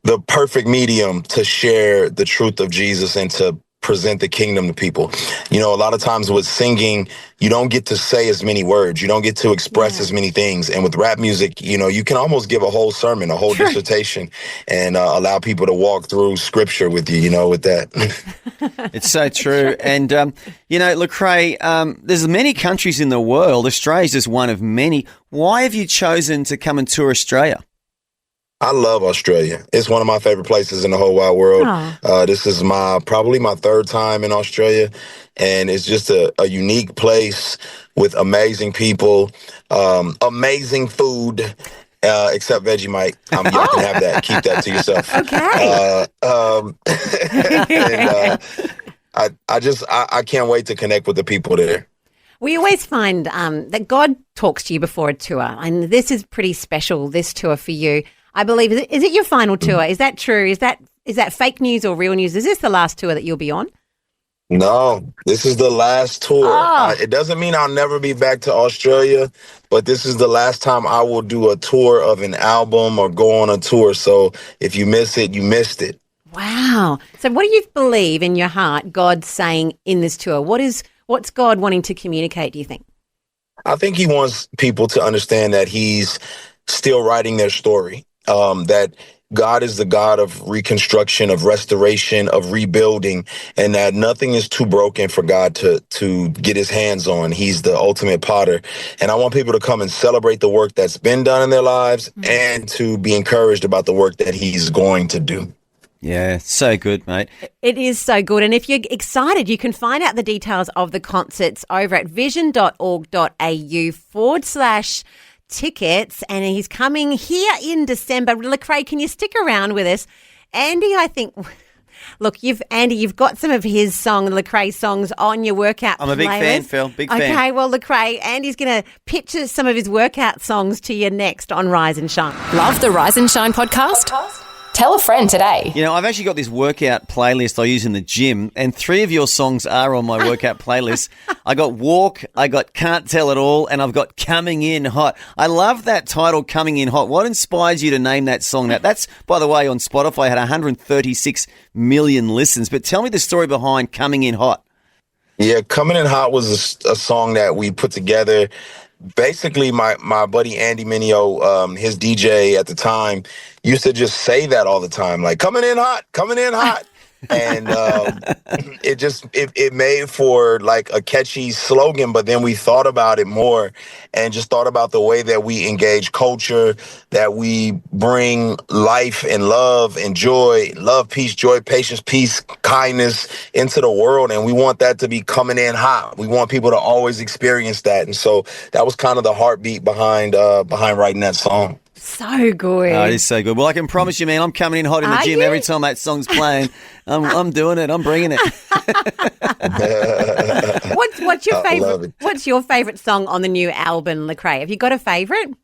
the perfect medium to share the truth of Jesus and to present the kingdom to people. A lot of times with singing, you don't get to say as many words. You don't get to express as many things. And with rap music, you can almost give a whole sermon, a whole dissertation, and allow people to walk through scripture with you, with that. It's so true. And, Lecrae, there's many countries in the world. Australia's just one of many. Why have you chosen to come and tour Australia? I love Australia. It's one of my favorite places in the whole wide world. This is probably my third time in Australia, and it's just a unique place with amazing people, amazing food, except Vegemite. You can have that. Keep that to yourself. Okay. I can't wait to connect with the people there. We always find that God talks to you before a tour, and this is pretty special, this tour for you. I believe, is it your final tour? Is that true? Is that fake news or real news? Is this the last tour that you'll be on? No, this is the last tour. It doesn't mean I'll never be back to Australia, but this is the last time I will do a tour of an album or go on a tour. So if you miss it, you missed it. Wow. So what do you believe in your heart God's saying in this tour? What's God wanting to communicate, do you think? I think he wants people to understand that he's still writing their story. That God is the God of reconstruction, of restoration, of rebuilding, and that nothing is too broken for God to get his hands on. He's the ultimate potter. And I want people to come and celebrate the work that's been done in their lives and to be encouraged about the work that he's going to do. Yeah, so good, mate. It is so good. And if you're excited, you can find out the details of the concerts over at vision.org.au/tickets, and he's coming here in December. Lecrae, can you stick around with us? Andy, I think, look, you've got some of his Lecrae songs on your workout playlist. I'm a big fan, Phil, big fan. Okay, well, Lecrae, Andy's going to pitch some of his workout songs to you next on Rise and Shine. Love the Rise and Shine podcast? Tell a friend today. I've actually got this workout playlist I use in the gym, and 3 of your songs are on my workout playlist. I got Walk, I got Can't Tell It All, and I've got Coming In Hot. I love that title, Coming In Hot. What inspires you to name that song? Now, that's, by the way, on Spotify, had 136 million listens. But tell me the story behind Coming In Hot. Yeah, Coming In Hot was a song that we put together. Basically, my buddy Andy Mineo, his DJ at the time, used to just say that all the time, like, coming in hot, coming in hot. And it made for like a catchy slogan, but then we thought about it more and just thought about the way that we engage culture, that we bring life and love and joy, love, peace, joy, patience, peace, kindness into the world. And we want that to be coming in hot. We want people to always experience that. And so that was kind of the heartbeat behind writing that song. So good. Oh, it is so good. Well, I can promise you, man, I'm coming in hot in the gym every time that song's playing. I'm doing it. I'm bringing it. What's your favorite? What's your favorite song on the new album, Lecrae? Have you got a favorite?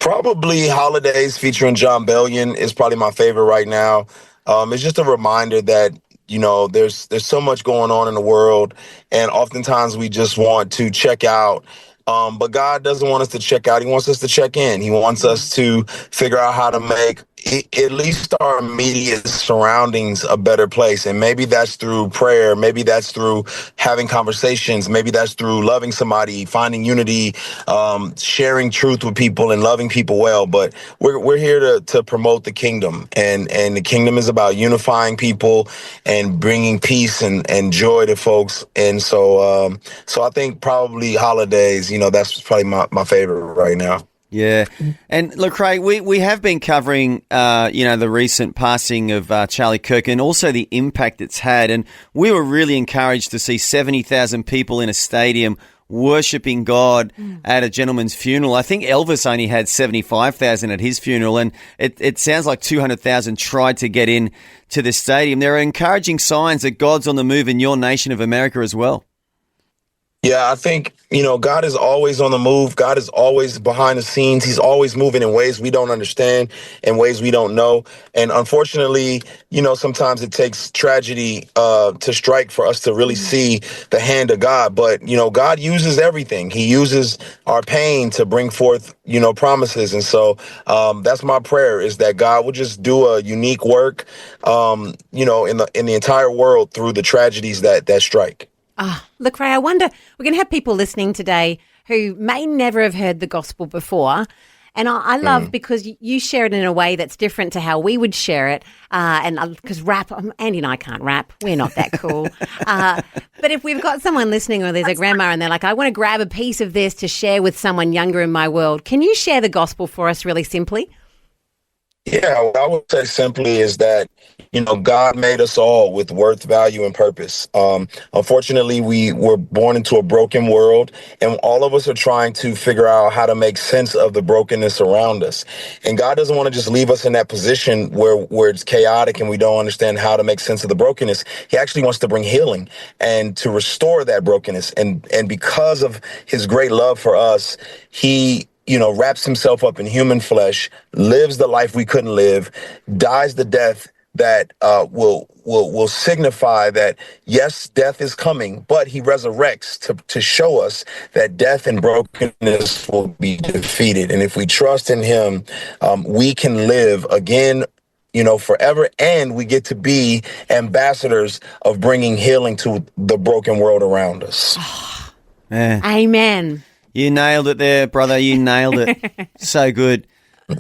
Probably Holidays featuring John Bellion is probably my favorite right now. It's just a reminder that, you know, there's so much going on in the world, and oftentimes we just want to check out. But God doesn't want us to check out. He wants us to check in. He wants us to figure out how to make at least our immediate surroundings a better place. And maybe that's through prayer. Maybe that's through having conversations. Maybe that's through loving somebody, finding unity, sharing truth with people and loving people well. But we're here to promote the kingdom. And the kingdom is about unifying people and bringing peace and joy to folks. And so I think probably Holidays, you know, that's probably my favorite right now. Yeah. And Lecrae, we have been covering, the recent passing of Charlie Kirk and also the impact it's had. And we were really encouraged to see 70,000 people in a stadium worshipping God at a gentleman's funeral. I think Elvis only had 75,000 at his funeral, and it sounds like 200,000 tried to get in to the stadium. There are encouraging signs that God's on the move in your nation of America as well. Yeah, I think, you know, God is always on the move. God is always behind the scenes. He's always moving in ways we don't understand, in ways we don't know. And unfortunately, you know, sometimes it takes tragedy to strike for us to really see the hand of God. But, you know, God uses everything. He uses our pain to bring forth, you know, promises. And so that's my prayer, is that God will just do a unique work, you know, in the entire world through the tragedies that strike. Lecrae, I wonder, we're going to have people listening today who may never have heard the gospel before. And I love because you share it in a way that's different to how we would share it. And because rap, Andy and I can't rap. We're not that cool. But if we've got someone listening, or there's a grandma and they're like, I want to grab a piece of this to share with someone younger in my world, can you share the gospel for us really simply? Yeah, what I would say simply is that, you know, God made us all with worth, value, and purpose. Unfortunately, we were born into a broken world, and all of us are trying to figure out how to make sense of the brokenness around us. And God doesn't want to just leave us in that position where it's chaotic and we don't understand how to make sense of the brokenness. He actually wants to bring healing and to restore that brokenness. And because of his great love for us, he, you know, wraps himself up in human flesh, lives the life we couldn't live, dies the death that will signify that, yes, death is coming, but he resurrects to show us that death and brokenness will be defeated. And if we trust in him, we can live again, you know, forever, and we get to be ambassadors of bringing healing to the broken world around us. Amen. You nailed it there, brother. You nailed it. So good.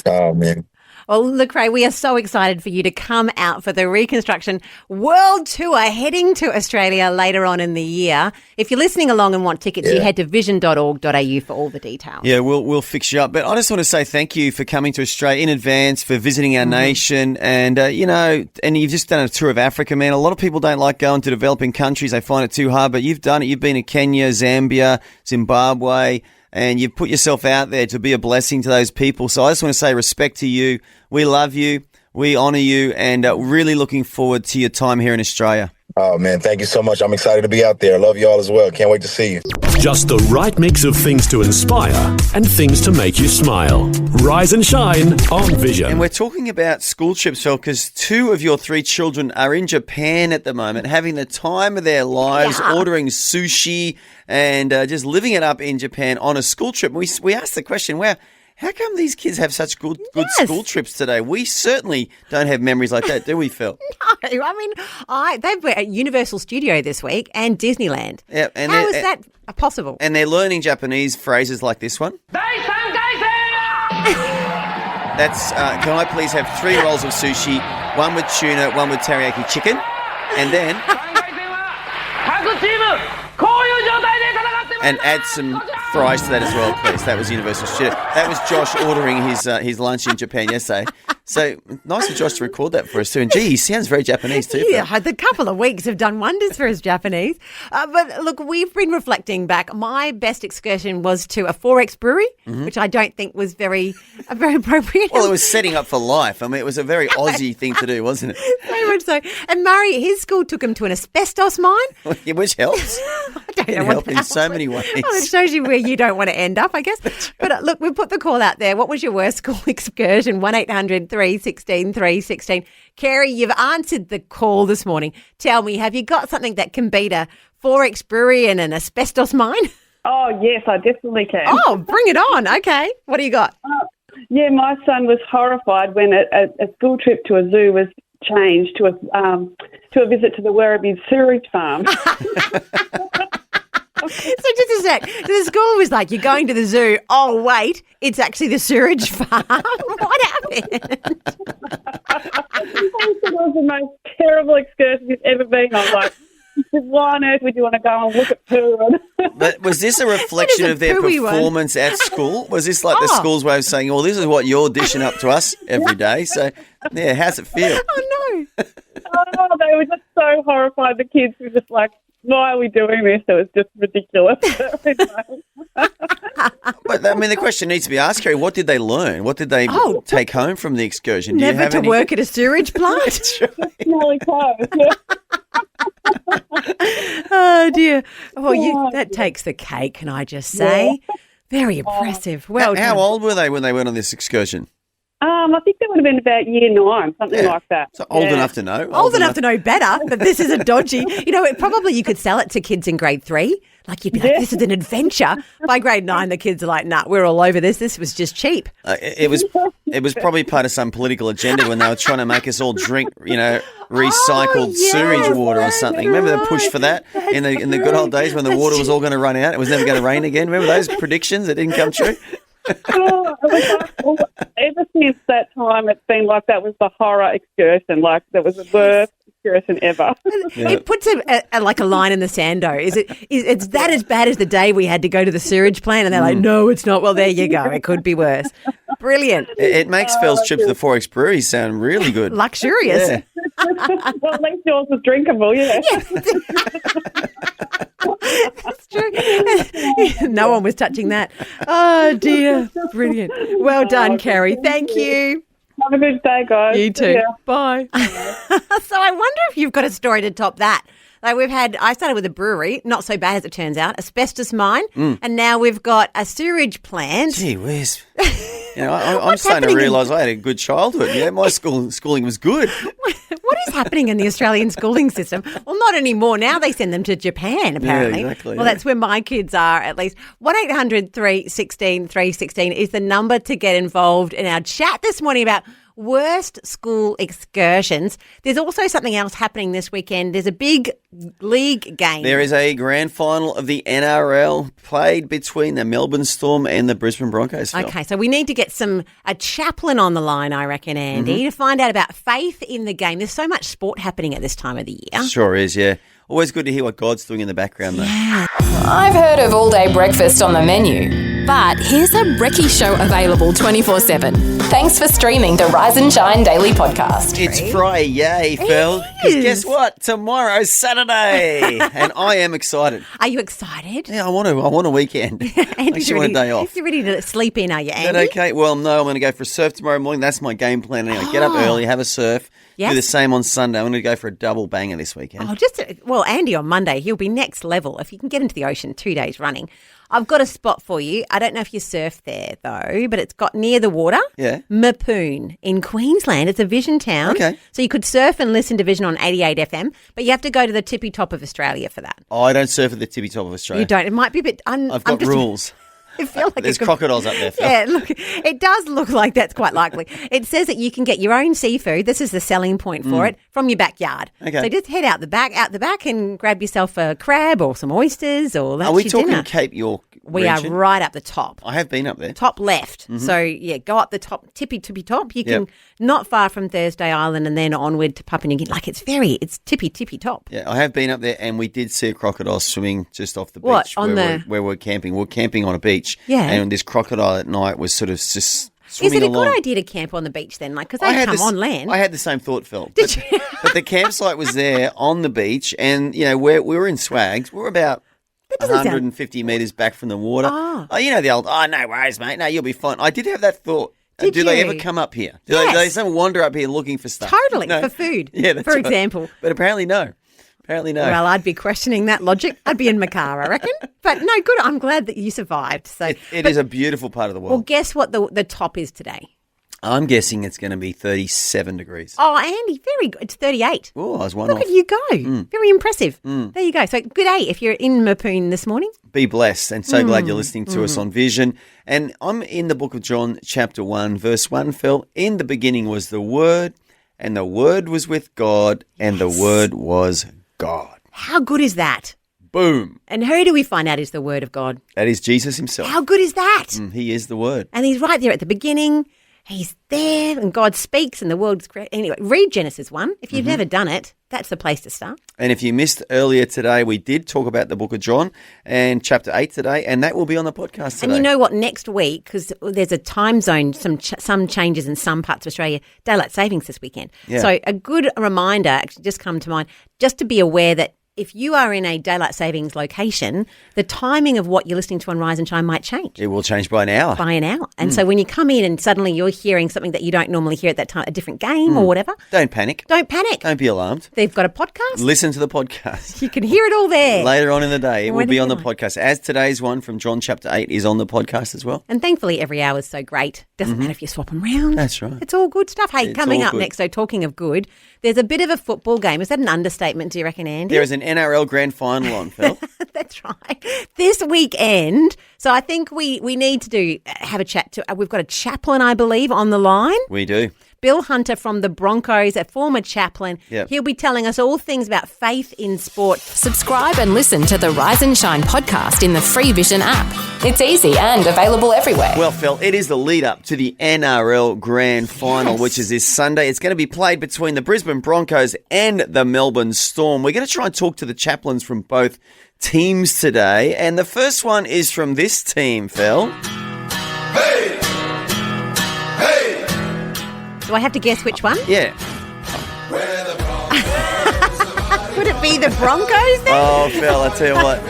Oh, man. Well, Lecrae, we are so excited for you to come out for the Reconstruction World Tour heading to Australia later on in the year. If you're listening along and want tickets, you head to vision.org.au for all the details. Yeah, we'll fix you up. But I just want to say thank you for coming to Australia in advance, for visiting our nation. And, you know, and you've just done a tour of Africa, man. A lot of people don't like going to developing countries. They find it too hard. But you've done it. You've been to Kenya, Zambia, Zimbabwe, and you've put yourself out there to be a blessing to those people. So I just want to say respect to you. We love you. We honour you, and really looking forward to your time here in Australia. Oh, man, thank you so much. I'm excited to be out there. Love you all as well. Can't wait to see you. Just the right mix of things to inspire and things to make you smile. Rise and shine on Vision. And we're talking about school trips, Phil, because 2 of your 3 children are in Japan at the moment, having the time of their lives, ordering sushi and just living it up in Japan on a school trip. We asked the question, how come these kids have such good school trips today? We certainly don't have memories like that, do we, Phil? No, I mean, they were at Universal Studio this week and Disneyland. Yeah, and how is that possible? And they're learning Japanese phrases like this one. That's, can I please have 3 rolls of sushi, 1 with tuna, 1 with teriyaki chicken? And then... And add some fries to that as well, please. That was Universal Studio. That was Josh ordering his lunch in Japan yesterday. So nice of Josh to record that for us too. And gee, he sounds very Japanese too. Yeah, the couple of weeks have done wonders for his Japanese. But look, we've been reflecting back. My best excursion was to a 4X brewery, which I don't think was very appropriate. Well, it was setting up for life. I mean, it was a very Aussie thing to do, wasn't it? Very much so. And Murray, his school took him to an asbestos mine. Which helps. I don't It know can what help in so many ways. Well, it shows you where you don't want to end up, I guess. But look, we put the call out there. What was your worst school excursion? 1800 316 316. Kerry, you've answered the call this morning. Tell me, have you got something that can beat a 4X brewery and an asbestos mine? Oh, yes, I definitely can. Oh, bring it on. Okay. What do you got? Yeah, my son was horrified when a school trip to a zoo was changed to a visit to the Werribee sewage farm. So just a sec. The school was like, you're going to the zoo. Oh, wait, it's actually the sewage farm. What happened? It was the most terrible excursion you've ever been on. Like, why on earth would you want to go and look at poo? But was this a reflection of their performance at school? Was this like the school's way of saying, well, this is what you're dishing up to us every day? So, yeah, how's it feel? Oh, no. They were just so horrified. The kids were just like, why are we doing this? It was just ridiculous. But, I mean, the question needs to be asked, Kerry, what did they learn? What did they take home from the excursion? Do Never you have to work at a sewage plant? Smelly clothes, yeah. Oh, dear. Well, that takes the cake, can I just say? Yeah. Very impressive. Well done. How old were they when they went on this excursion? I think they would have been about year 9, something like that. So old enough to know. Old enough to know better that this is a dodgy. You know, probably you could sell it to kids in grade 3. Like you'd be like, this is an adventure. By grade 9, the kids are like, nah, we're all over this. This was just cheap. It was probably part of some political agenda when they were trying to make us all drink, recycled sewage water or something. Remember the push for that in the good old days when the water was all going to run out? It was never going to rain again. Remember those predictions that didn't come true? Ever since that time, it's been like that was the horror excursion. Like that was the worst excursion ever. Yeah. It puts like a line in the sand, though. It's that as bad as the day we had to go to the sewage plant, and they're like, no, it's not. Well, there you go. It could be worse. Brilliant. It makes Phil's trip to the 4X brewery sound really good. Luxurious. Yeah. Well, at least yours was drinkable, yeah. That's true. No one was touching that. Oh, dear. Brilliant. Well done, Kerry. Thank you. Have a good day, guys. You too. Bye. So I wonder if you've got a story to top that. Like I started with a brewery, not so bad as it turns out, asbestos mine, and now we've got a sewage plant. Gee whiz. I'm starting to realise I had a good childhood. Yeah, my schooling was good. What is happening in the Australian schooling system? Well, not anymore. Now they send them to Japan, apparently. Yeah, exactly. Well, that's where my kids are, at least. 1800 316 316 is the number to get involved in our chat this morning about worst school excursions. There's also something else happening this weekend. There's a big league game. There is a grand final of the NRL played between the Melbourne Storm and the Brisbane Broncos. Phil. Okay, so we need to get a chaplain on the line, I reckon, Andy, to find out about faith in the game. There's so much sport happening at this time of the year. Sure is, yeah. Always good to hear what God's doing in the background, though. Yeah. I've heard of all-day breakfast on the menu, but here's a brekkie show available 24/7. Thanks for streaming the Rise and Shine Daily Podcast. It's Friday, Phil. Because guess what? Tomorrow's Saturday, and I am excited. Are you excited? Yeah, I want a weekend. I actually want a day off. You're ready to sleep in, are you, Andy? Is that okay? Well, no, I'm going to go for a surf tomorrow morning. That's my game plan anyway. Get up early, have a surf. Yes. Do the same on Sunday. I'm going to go for a double banger this weekend. Andy on Monday, he'll be next level. If you can get into the ocean 2 days running. I've got a spot for you. I don't know if you surf there, though, but it's got near the water. Yeah. Mapoon in Queensland. It's a Vision town. Okay. So you could surf and listen to Vision on 88 FM, but you have to go to the tippy top of Australia for that. Oh, I don't surf at the tippy top of Australia. You don't. It might be a bit... I've got rules. I feel like there's crocodiles up there, Phil. Yeah, look, it does look like that's quite likely. It says that you can get your own seafood. This is the selling point for it from your backyard. Okay. So just head out the back, and grab yourself a crab or some oysters or that's Are we your talking dinner. Cape York We are right up the top. I have been up there. Top left. Mm-hmm. So, yeah, go up the top, tippy top. You can not far from Thursday Island and then onward to Papua New Guinea. Like, it's tippy top. Yeah, I have been up there and we did see a crocodile swimming just off the beach. What, where we're camping. We're camping on a beach. Yeah. And this crocodile at night was sort of just swimming along. Is it a good idea to camp on the beach then? Like, because they come on land. I had the same thought, Phil. Did you? But the campsite was there on the beach and, you know, we were in Swags. We're about 150 metres back from the water. Oh, you know the old, no worries, mate. No, you'll be fine. I did have that thought. Do they ever come up here? Do they wander up here looking for stuff? Totally, for food, for example. But apparently no. Well, I'd be questioning that logic. I'd be in my car, I reckon. But no, good. I'm glad that you survived. So It is a beautiful part of the world. Well, guess what the top is today? I'm guessing it's going to be 37 degrees. Oh, Andy, very good. It's 38. Oh, I was one Look off. at you go. Very impressive. There you go. So good day if you're in Mapoon this morning. Be blessed and so glad you're listening to us on Vision. And I'm in the book of John, chapter 1, verse 1, Phil. In the beginning was the Word, and the Word was with God, and the Word was God. How good is that? Boom. And who do we find out is the Word of God? That is Jesus himself. How good is that? He is the Word. And he's right there at the beginning. He's there and God speaks and the world's created. Anyway, read Genesis 1. If you've never done it, that's the place to start. And if you missed earlier today, we did talk about the book of John and chapter 8 today, and that will be on the podcast today. And you know what? Next week, because there's a time zone, some changes in some parts of Australia, daylight savings this weekend. Yeah. So a good reminder actually just come to mind, just to be aware that if you are in a daylight savings location, the timing of what you're listening to on Rise and Shine might change. It will change by an hour. And so when you come in and suddenly you're hearing something that you don't normally hear at that time, a different game or whatever. Don't panic. Don't panic. Don't be alarmed. They've got a podcast. Listen to the podcast. You can hear it all there. Later on in the day, it will be on the podcast. As today's one from John chapter 8 is on the podcast as well. And thankfully every hour is so great. Doesn't matter if you swap them around. That's right. It's all good stuff. Hey, It's coming all up good. next, so talking of good, there's a bit of a football game. Is that an understatement, do you reckon, Andy? There is an NRL grand final on, Phil. That's right. This weekend. So I think we need to have a chat to. We've got a chaplain, I believe, on the line. We do. Bill Hunter from the Broncos, a former chaplain. Yep. He'll be telling us all things about faith in sport. Subscribe and listen to the Rise and Shine podcast in the free Vision app. It's easy and available everywhere. Well, Phil, it is the lead up to the NRL Grand Final, which is this Sunday. It's going to be played between the Brisbane Broncos and the Melbourne Storm. We're going to try and talk to the chaplains from both teams today. And the first one is from this team, Phil. Hey! Hey! Do I have to guess which one? Yeah. Would it be the Broncos then? Oh, Phil, I tell you what.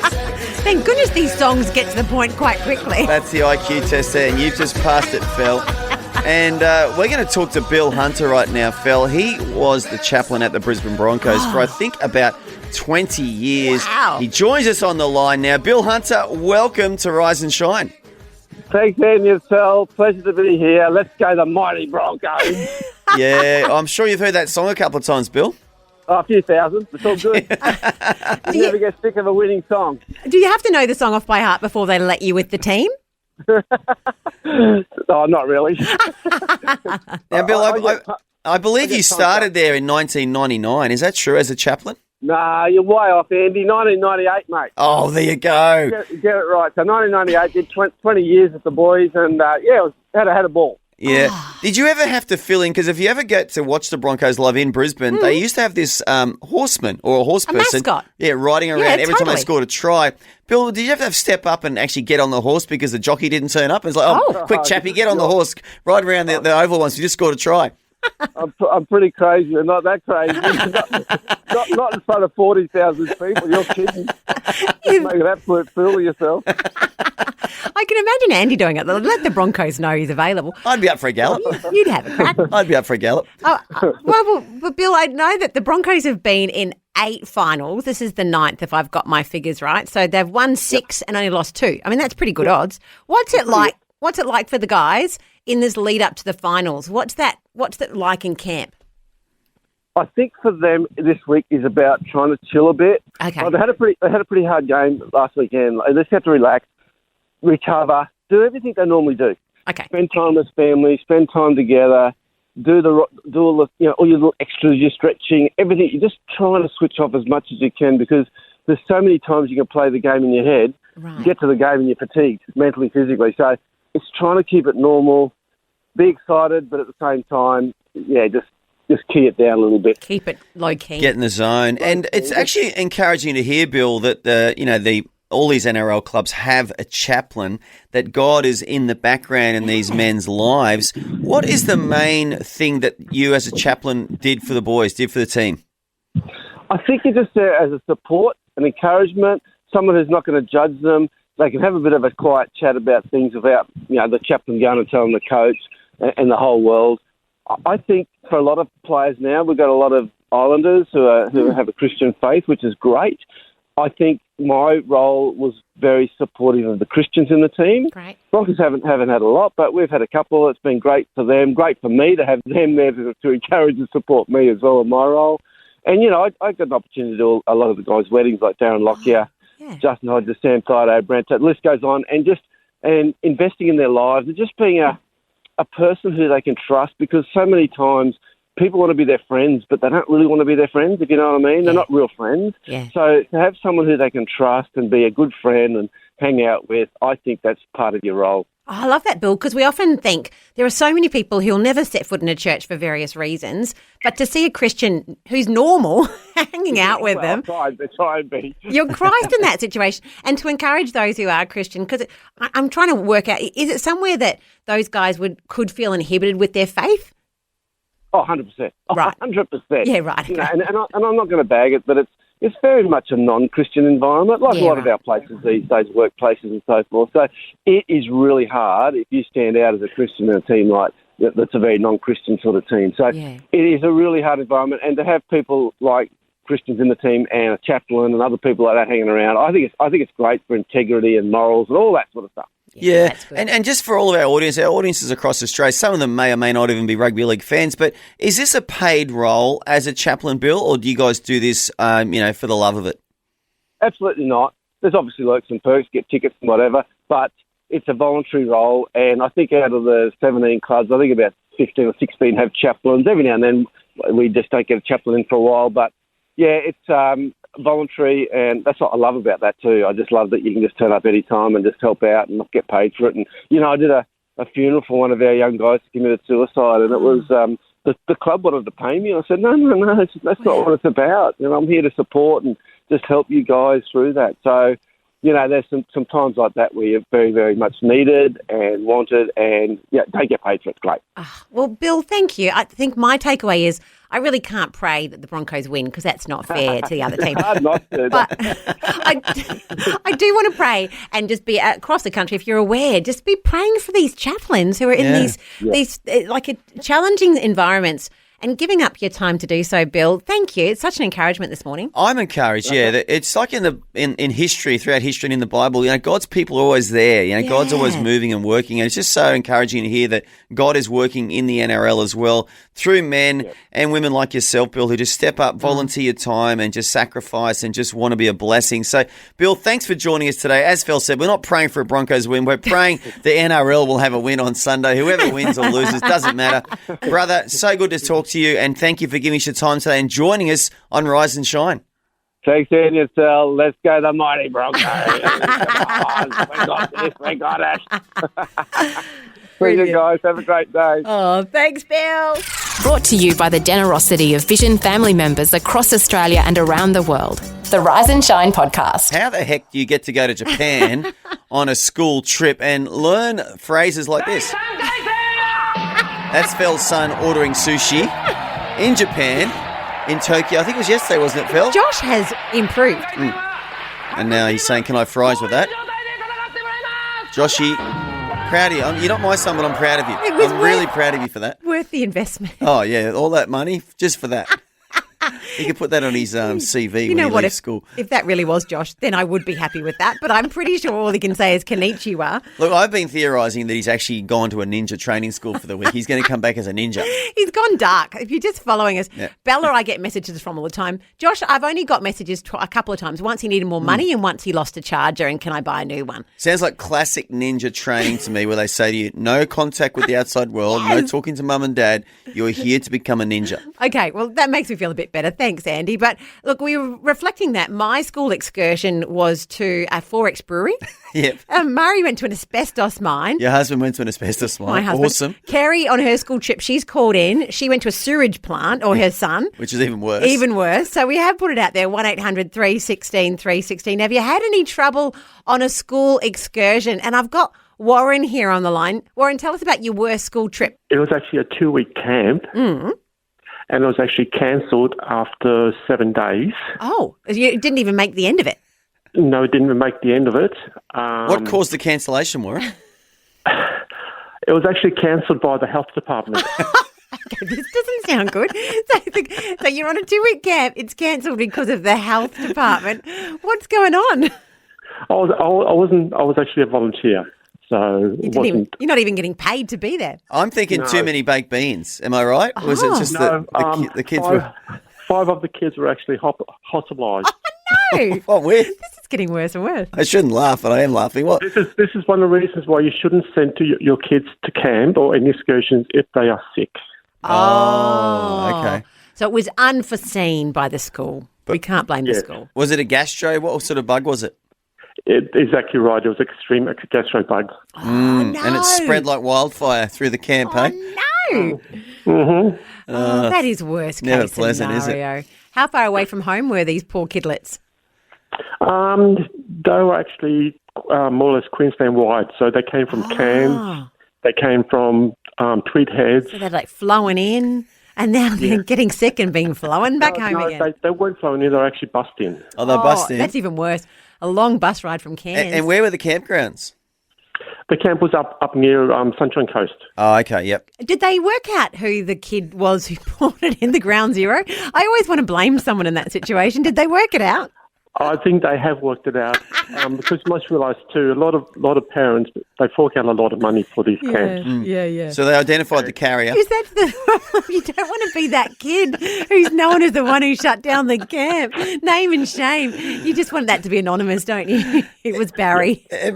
Thank goodness these songs get to the point quite quickly. That's the IQ test there, and you've just passed it, Phil. And we're going to talk to Bill Hunter right now, Phil. He was the chaplain at the Brisbane Broncos for, I think, about 20 years. Wow. He joins us on the line now. Bill Hunter, welcome to Rise and Shine. Thanks, Andy. Phil. Pleasure to be here. Let's go the mighty Broncos. Yeah, I'm sure you've heard that song a couple of times, Bill. A few thousand. It's all good. You never get sick of a winning song. Do you have to know the song off by heart before they let you with the team? Oh, not really. Now, Bill, I believe you started there in 1999. Is that true, as a chaplain? Nah, you're way off, Andy. 1998, mate. Oh, there you go. Get it right. So 1998, did 20 years with the boys, and had a ball. Yeah. Did you ever have to fill in? Because if you ever get to watch the Broncos live in Brisbane, they used to have this horseman or a horse person. mascot. Yeah, riding around every time they totally. scored a try. Bill, did you have to step up and actually get on the horse because the jockey didn't turn up? It's like, quick, chappy, get on the horse, ride around the oval once. You just scored a try. I'm pretty crazy. I'm not that crazy. not in front of 40,000 people. You're kidding. Make an absolute fool of yourself. I can imagine Andy doing it. Let the Broncos know he's available. I'd be up for a gallop. You'd have a crack. I'd be up for a gallop. But Bill, I know that the Broncos have been in 8 finals. This is the 9th, if I've got my figures right. So they've won 6 and only lost 2. I mean, that's pretty good odds. What's it like? What's it like for the guys in this lead up to the finals? What's that like in camp? I think for them this week is about trying to chill a bit. Okay. Well, they had a pretty hard game last weekend. They just have to relax, recover, do everything they normally do. Okay. Spend time with family, spend time together, do all the all your little extras, your stretching, everything. You're just trying to switch off as much as you can because there's so many times you can play the game in your head Right. Get to the game and you're fatigued, mentally, physically. So it's trying to keep it normal, be excited, but at the same time, just key it down a little bit. Keep it low key. Get in the zone. And it's actually encouraging to hear, Bill, that all these NRL clubs have a chaplain, that God is in the background in these men's lives. What is the main thing that you as a chaplain did for the boys, did for the team? I think you're just there as a support, an encouragement, someone who's not going to judge them. They can have a bit of a quiet chat about things without, the chaplain going and telling the coach and the whole world. I think for a lot of players now, we've got a lot of Islanders who have a Christian faith, which is great. I think my role was very supportive of the Christians in the team. Great. Broncos haven't had a lot, but we've had a couple. It's been great for them, great for me to have them there to encourage and support me as well in my role. And, I got an opportunity to do a lot of the guys' weddings, like Darren Lockyer, Justin Hodges, Sam Fido, Brent. The list goes on, and investing in their lives and just being a person who they can trust, because so many times people want to be their friends, but they don't really want to be their friends, if you know what I mean. They're not real friends. Yeah. So to have someone who they can trust and be a good friend and hang out with, I think that's part of your role. Oh, I love that, Bill, because we often think there are so many people who'll never set foot in a church for various reasons, but to see a Christian who's normal hanging out with them, try and be. You're Christ in that situation. And to encourage those who are Christian, because I'm trying to work out, is it somewhere that those guys could feel inhibited with their faith? Oh, 100%. Right. 100%. Yeah, right. Okay. And I'm not going to bag it, but it's very much a non-Christian environment, like a lot of our places these days, workplaces and so forth. So it is really hard if you stand out as a Christian in a team like that's a very non-Christian sort of team. So it is a really hard environment, and to have people like Christians in the team and a chaplain and other people like that hanging around, I think it's great for integrity and morals and all that sort of stuff. Yeah, and just for all of our audiences across Australia, some of them may or may not even be rugby league fans, but is this a paid role as a chaplain, Bill, or do you guys do this, for the love of it? Absolutely not. There's obviously perks and perks, get tickets and whatever, but it's a voluntary role, and I think out of the 17 clubs, I think about 15 or 16 have chaplains. Every now and then we just don't get a chaplain in for a while, but yeah, it's voluntary, and that's what I love about that too. I just love that you can just turn up any time and just help out and not get paid for it. And, I did a funeral for one of our young guys who committed suicide, and it was the club wanted to pay me. I said, no, that's not what it's about. I'm here to support and just help you guys through that. So, there's some times like that where you're very, very much needed and wanted, and don't get paid for it. It's great. Well, Bill, thank you. I think my takeaway is I really can't pray that the Broncos win, because that's not fair to the other team. Not to. But I do want to pray and just be across the country, if you're aware, just be praying for these chaplains who are in these challenging environments. And giving up your time to do so, Bill, thank you. It's such an encouragement this morning. I'm encouraged, that it's like in history, throughout history and in the Bible, God's people are always there. God's always moving and working. And it's just so encouraging to hear that God is working in the NRL as well through men and women like yourself, Bill, who just step up, volunteer your time and just sacrifice and just want to be a blessing. So, Bill, thanks for joining us today. As Phil said, we're not praying for a Broncos win. We're praying the NRL will have a win on Sunday. Whoever wins or loses, doesn't matter. Brother, so good to talk to you, and thank you for giving us your time today and joining us on Rise and Shine. Thanks, Daniel. Let's go the mighty Broncos. Come on, we got it. Brilliant, guys. Have a great day. Oh, thanks, Bill. Brought to you by the generosity of Vision family members across Australia and around the world. The Rise and Shine podcast. How the heck do you get to go to Japan on a school trip and learn phrases like this? That's Phil's son ordering sushi in Japan, in Tokyo. I think it was yesterday, wasn't it, Phil? Josh has improved. And now he's saying, can I have fries with that? Joshy, proud of you. You're not my son, but I'm proud of you. I'm really proud of you for that. Worth the investment. Oh, yeah, all that money just for that. He could put that on his CV when he leaves school. If that really was Josh, then I would be happy with that. But I'm pretty sure all he can say is konnichiwa. Look, I've been theorising that he's actually gone to a ninja training school for the week. He's going to come back as a ninja. He's gone dark. If you're just following us, Bella, I get messages from all the time. Josh, I've only got messages a couple of times. Once he needed more money and once he lost a charger, and can I buy a new one? Sounds like classic ninja training to me, where they say to you, no contact with the outside world, no talking to mum and dad. You're here to become a ninja. Okay, well, that makes me feel a bit better. Thank Thanks, Andy. But look, we were reflecting that my school excursion was to a Forex brewery. Yep. Murray went to an asbestos mine. Your husband went to an asbestos mine. My husband. Awesome. Kerry, on her school trip, she's called in. She went to a sewage plant, or her son. Which is even worse. Even worse. So we have put it out there, 1-800-316-316. Have you had any trouble on a school excursion? And I've got Warren here on the line. Warren, tell us about your worst school trip. It was actually a 2-week camp. Mm. And it was actually cancelled after 7 days. Oh, you didn't even make the end of it. No, it didn't even make the end of it. What caused the cancellation, Warren? It was actually cancelled by the health department. Okay, this doesn't sound good. So you're on a 2-week camp. It's cancelled because of the health department. What's going on? I was actually a volunteer. So you're not even getting paid to be there. I'm thinking too many baked beans. Am I right? Or was it just the kids were... 5 of the kids were actually hospitalised. Oh, no. What weird? This is getting worse and worse. I shouldn't laugh, but I am laughing. What? This is one of the reasons why you shouldn't send your kids to camp or any excursions if they are sick. Oh, okay. So it was unforeseen by the school. But we can't blame the school. Was it a gastro? What sort of bug was it? Exactly right. It was extreme gastro bug. Oh, no. And it spread like wildfire through the camp, no. Mm-hmm. That is worst case never pleasant, scenario. is it? How far away from home were these poor kidlets? They were actually more or less Queensland-wide. So they came from Cairns. They came from Tweed Heads. So they're like flowing in and now they're getting sick and being flown back home again. They weren't flowing in. They were actually bussed in. Oh, they bussed in? That's even worse. A long bus ride from Cairns. And where were the campgrounds? The camp was up near Sunshine Coast. Oh, okay, yep. Did they work out who the kid was who brought it in the ground zero? I always want to blame someone in that situation. Did they work it out? I think they have worked it out because you must realise too, a lot of parents, they fork out a lot of money for these camps. Yeah. So they identified the carrier. Because that's the problem. You don't want to be that kid who's known as the one who shut down the camp. Name and shame. You just want that to be anonymous, don't you? It was Barry. It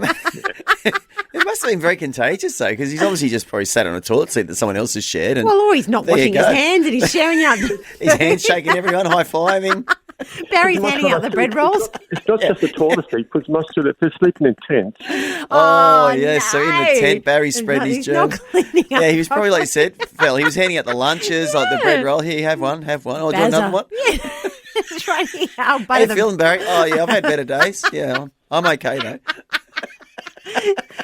must have been very contagious, though, because he's obviously just probably sat on a toilet seat that someone else has shared. And or he's not washing his hands and he's sharing out. His hands shaking everyone, high-fiving. Barry's handing out the bread rolls. It's not just a toilet seat, because most of it, they're sleeping in tents. Oh, yeah, so in the tent, Barry spread his germs. Yeah, he was probably, like you said, Phil, he was handing out the lunches, like the bread roll. Here, have one. Oh, do you want another one? Yeah. Trying out How you feeling, Barry? Oh, yeah, I've had better days. Yeah, I'm okay, though.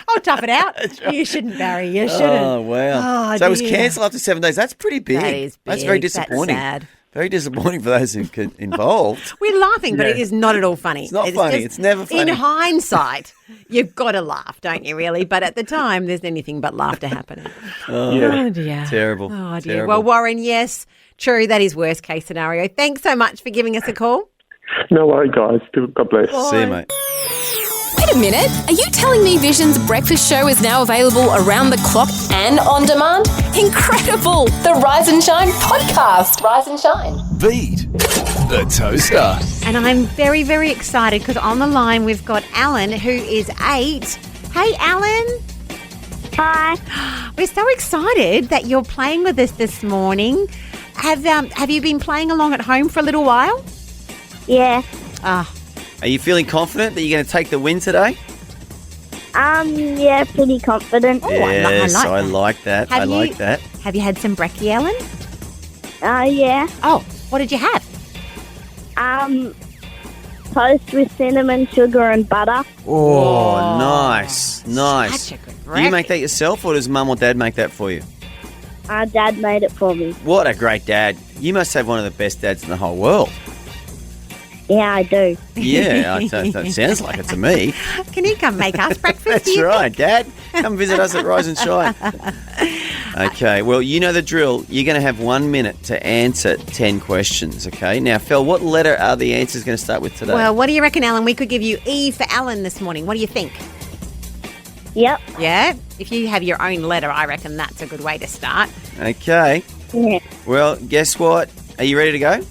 I'll tough it out. Right. You shouldn't, Barry. You shouldn't. Oh, wow. So it was cancelled after 7 days. That's pretty big. That is big. That's very disappointing. That's sad. Very disappointing for those involved. We're laughing, but it is not at all funny. It's not funny. It's never funny. In hindsight, you've got to laugh, don't you, really? But at the time, there's anything but laughter happening. Oh, dear. Terrible. Oh, dear. Terrible. Well, Warren, yes, true. That is worst case scenario. Thanks so much for giving us a call. No worry, guys. God bless. Bye. See you, mate. Wait a minute. Are you telling me Vision's breakfast show is now available around the clock and on demand? Incredible! The Rise and Shine podcast. Rise and Shine. Beat the toaster. And I'm very, very excited because on the line we've got Alan, who is 8. Hey, Alan. Hi. We're so excited that you're playing with us this morning. Have you been playing along at home for a little while? Yeah. Are you feeling confident that you're going to take the win today? Yeah, pretty confident. Oh, Yes, I like that. Have you had some brekkie, Alan? Yeah. Oh, what did you have? Toast with cinnamon, sugar and butter. Oh, nice. Such a good Do you make that yourself or does Mum or Dad make that for you? Dad made it for me. What a great dad. You must have one of the best dads in the whole world. Yeah, I do. Yeah, that sounds like it to me. Can you come make us breakfast? That's right, Dad. Come visit us at Rise and Shine. Okay, well, you know the drill. You're going to have 1 minute to answer 10 questions, okay? Now, Phil, what letter are the answers going to start with today? Well, what do you reckon, Alan? We could give you E for Alan this morning. What do you think? Yep. Yeah? If you have your own letter, I reckon that's a good way to start. Okay. Yeah. Well, guess what? Are you ready to go?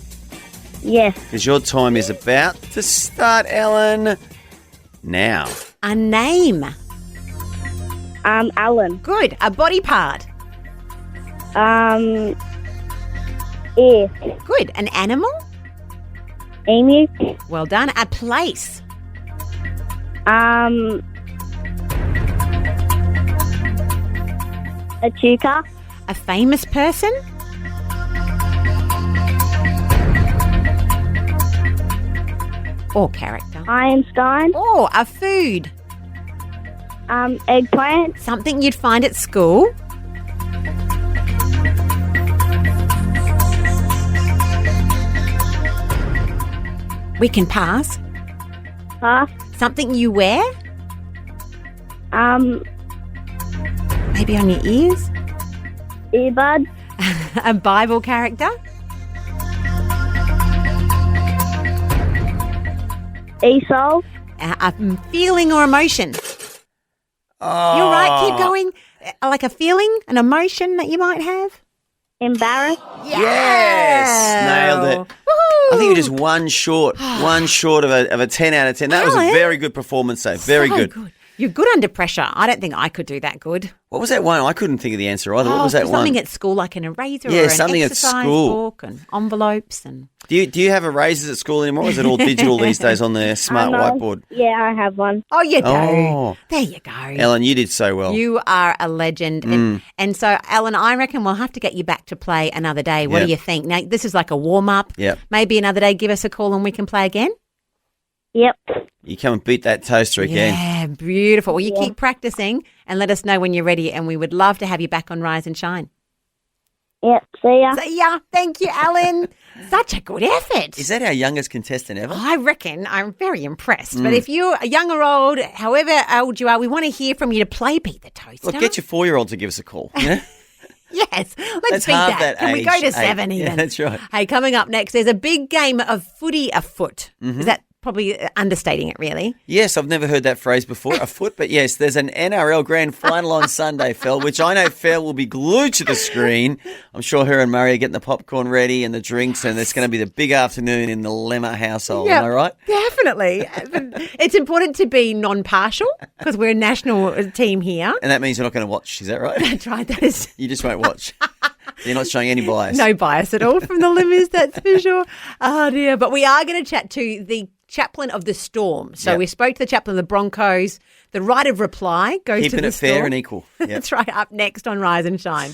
Yes. Because your time is about to start, Alan. Now. A name. Alan. Good. A body part. Ear. Good. An animal. Emu. Well done. A place. Echuca. A famous person. Or character. Einstein. Oh, a food. Eggplant. Something you'd find at school. We can pass. Pass. Something you wear. Maybe on your ears. Earbud. A Bible character. Esau. A feeling or emotion. Oh. You're right. Keep going. Like a feeling, an emotion that you might have. Embarrassed. Yes. Nailed it. Woo-hoo. I think you're just one short of a 10 out of 10. That was a very good performance, though. Very good. You're good under pressure. I don't think I could do that good. What was that one? I couldn't think of the answer either. What was that one? Something at school, like an eraser or an something at exercise school. book and envelopes. And Do you have erasers at school anymore, or is it all digital these days on the smart whiteboard? Yeah, I have one. Oh, you do. Oh. There you go. Ellen, you did so well. You are a legend. And so, Ellen, I reckon we'll have to get you back to play another day. What do you think? Now, this is like a warm-up. Yep. Maybe another day, give us a call and we can play again? Yep. You come and beat that toaster again. Yeah, beautiful. Well, you keep practicing and let us know when you're ready, and we would love to have you back on Rise and Shine. Yep. See ya. See ya. Thank you, Alan. Such a good effort. Is that our youngest contestant ever? I reckon. I'm very impressed. But if you're young or old, however old you are, we want to hear from you to play Beat the Toaster. Look, get your 4-year-old to give us a call. You know? Yes, let's beat halve that. Can we go to 7 even? Yeah, that's right. Hey, coming up next, there's a big game of footy afoot. Is that probably understating it, really? Yes, I've never heard that phrase before, afoot, but yes, there's an NRL Grand Final on Sunday, Phil, which I know Phil will be glued to the screen. I'm sure her and Murray are getting the popcorn ready and the drinks, and it's going to be the big afternoon in the Lemma household, am I right? Definitely. It's important to be non-partial because we're a national team here. And that means you're not going to watch, is that right? That's right. That is. You just won't watch. You're not showing any bias. No bias at all from the Limmers, that's for sure. Oh, dear. But we are going to chat to the chaplain of the Storm. So we spoke to the chaplain of the Broncos. The right of reply goes to the Storm. Keeping it fair and equal. Yep. That's right. Up next on Rise and Shine.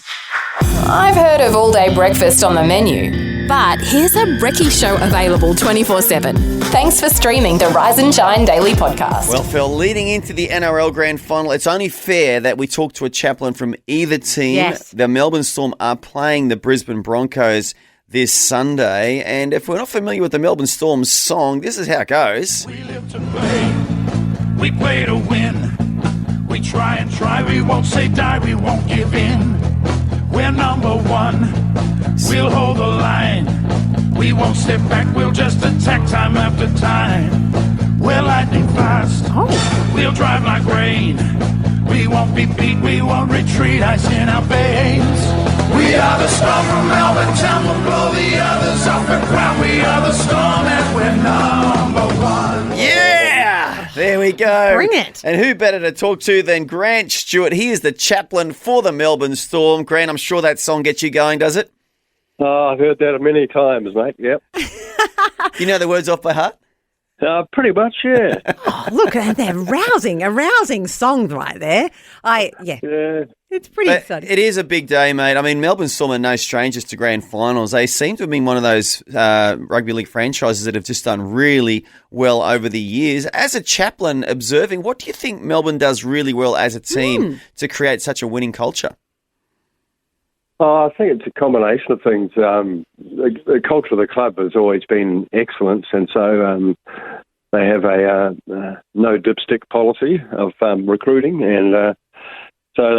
I've heard of all-day breakfast on the menu, but here's a brekkie show available 24/7. Thanks for streaming the Rise and Shine Daily Podcast. Well, Phil, leading into the NRL Grand Final, it's only fair that we talk to a chaplain from either team. Yes. The Melbourne Storm are playing the Brisbane Broncos this Sunday, and if we're not familiar with the Melbourne Storm's song, this is how it goes. We live to play, we play to win. We try and try, we won't say die, we won't give in. We're number one, we'll hold the line. We won't step back, we'll just attack time after time. We're lightning fast, we'll drive like rain. We won't be beat, we won't retreat, ice in our veins. We are the Storm from Melbourne town, we'll blow the others off the ground. We are the Storm and we're number one. Yeah! There we go. Bring it. And who better to talk to than Grant Stewart? He is the chaplain for the Melbourne Storm. Grant, I'm sure that song gets you going, does it? Oh, I've heard that many times, mate. Yep. You know the words off by heart? Pretty much, yeah. Oh, look, they're a rousing song right there. Yeah. It's pretty But exciting. it is a big day, mate. I mean, Melbourne Storm are no strangers to grand finals. They seem to have been one of those rugby league franchises that have just done really well over the years. As a chaplain observing, what do you think Melbourne does really well as a team to create such a winning culture? I think it's a combination of things. The culture of the club has always been excellent, and so they have a no dipstick policy of recruiting, and so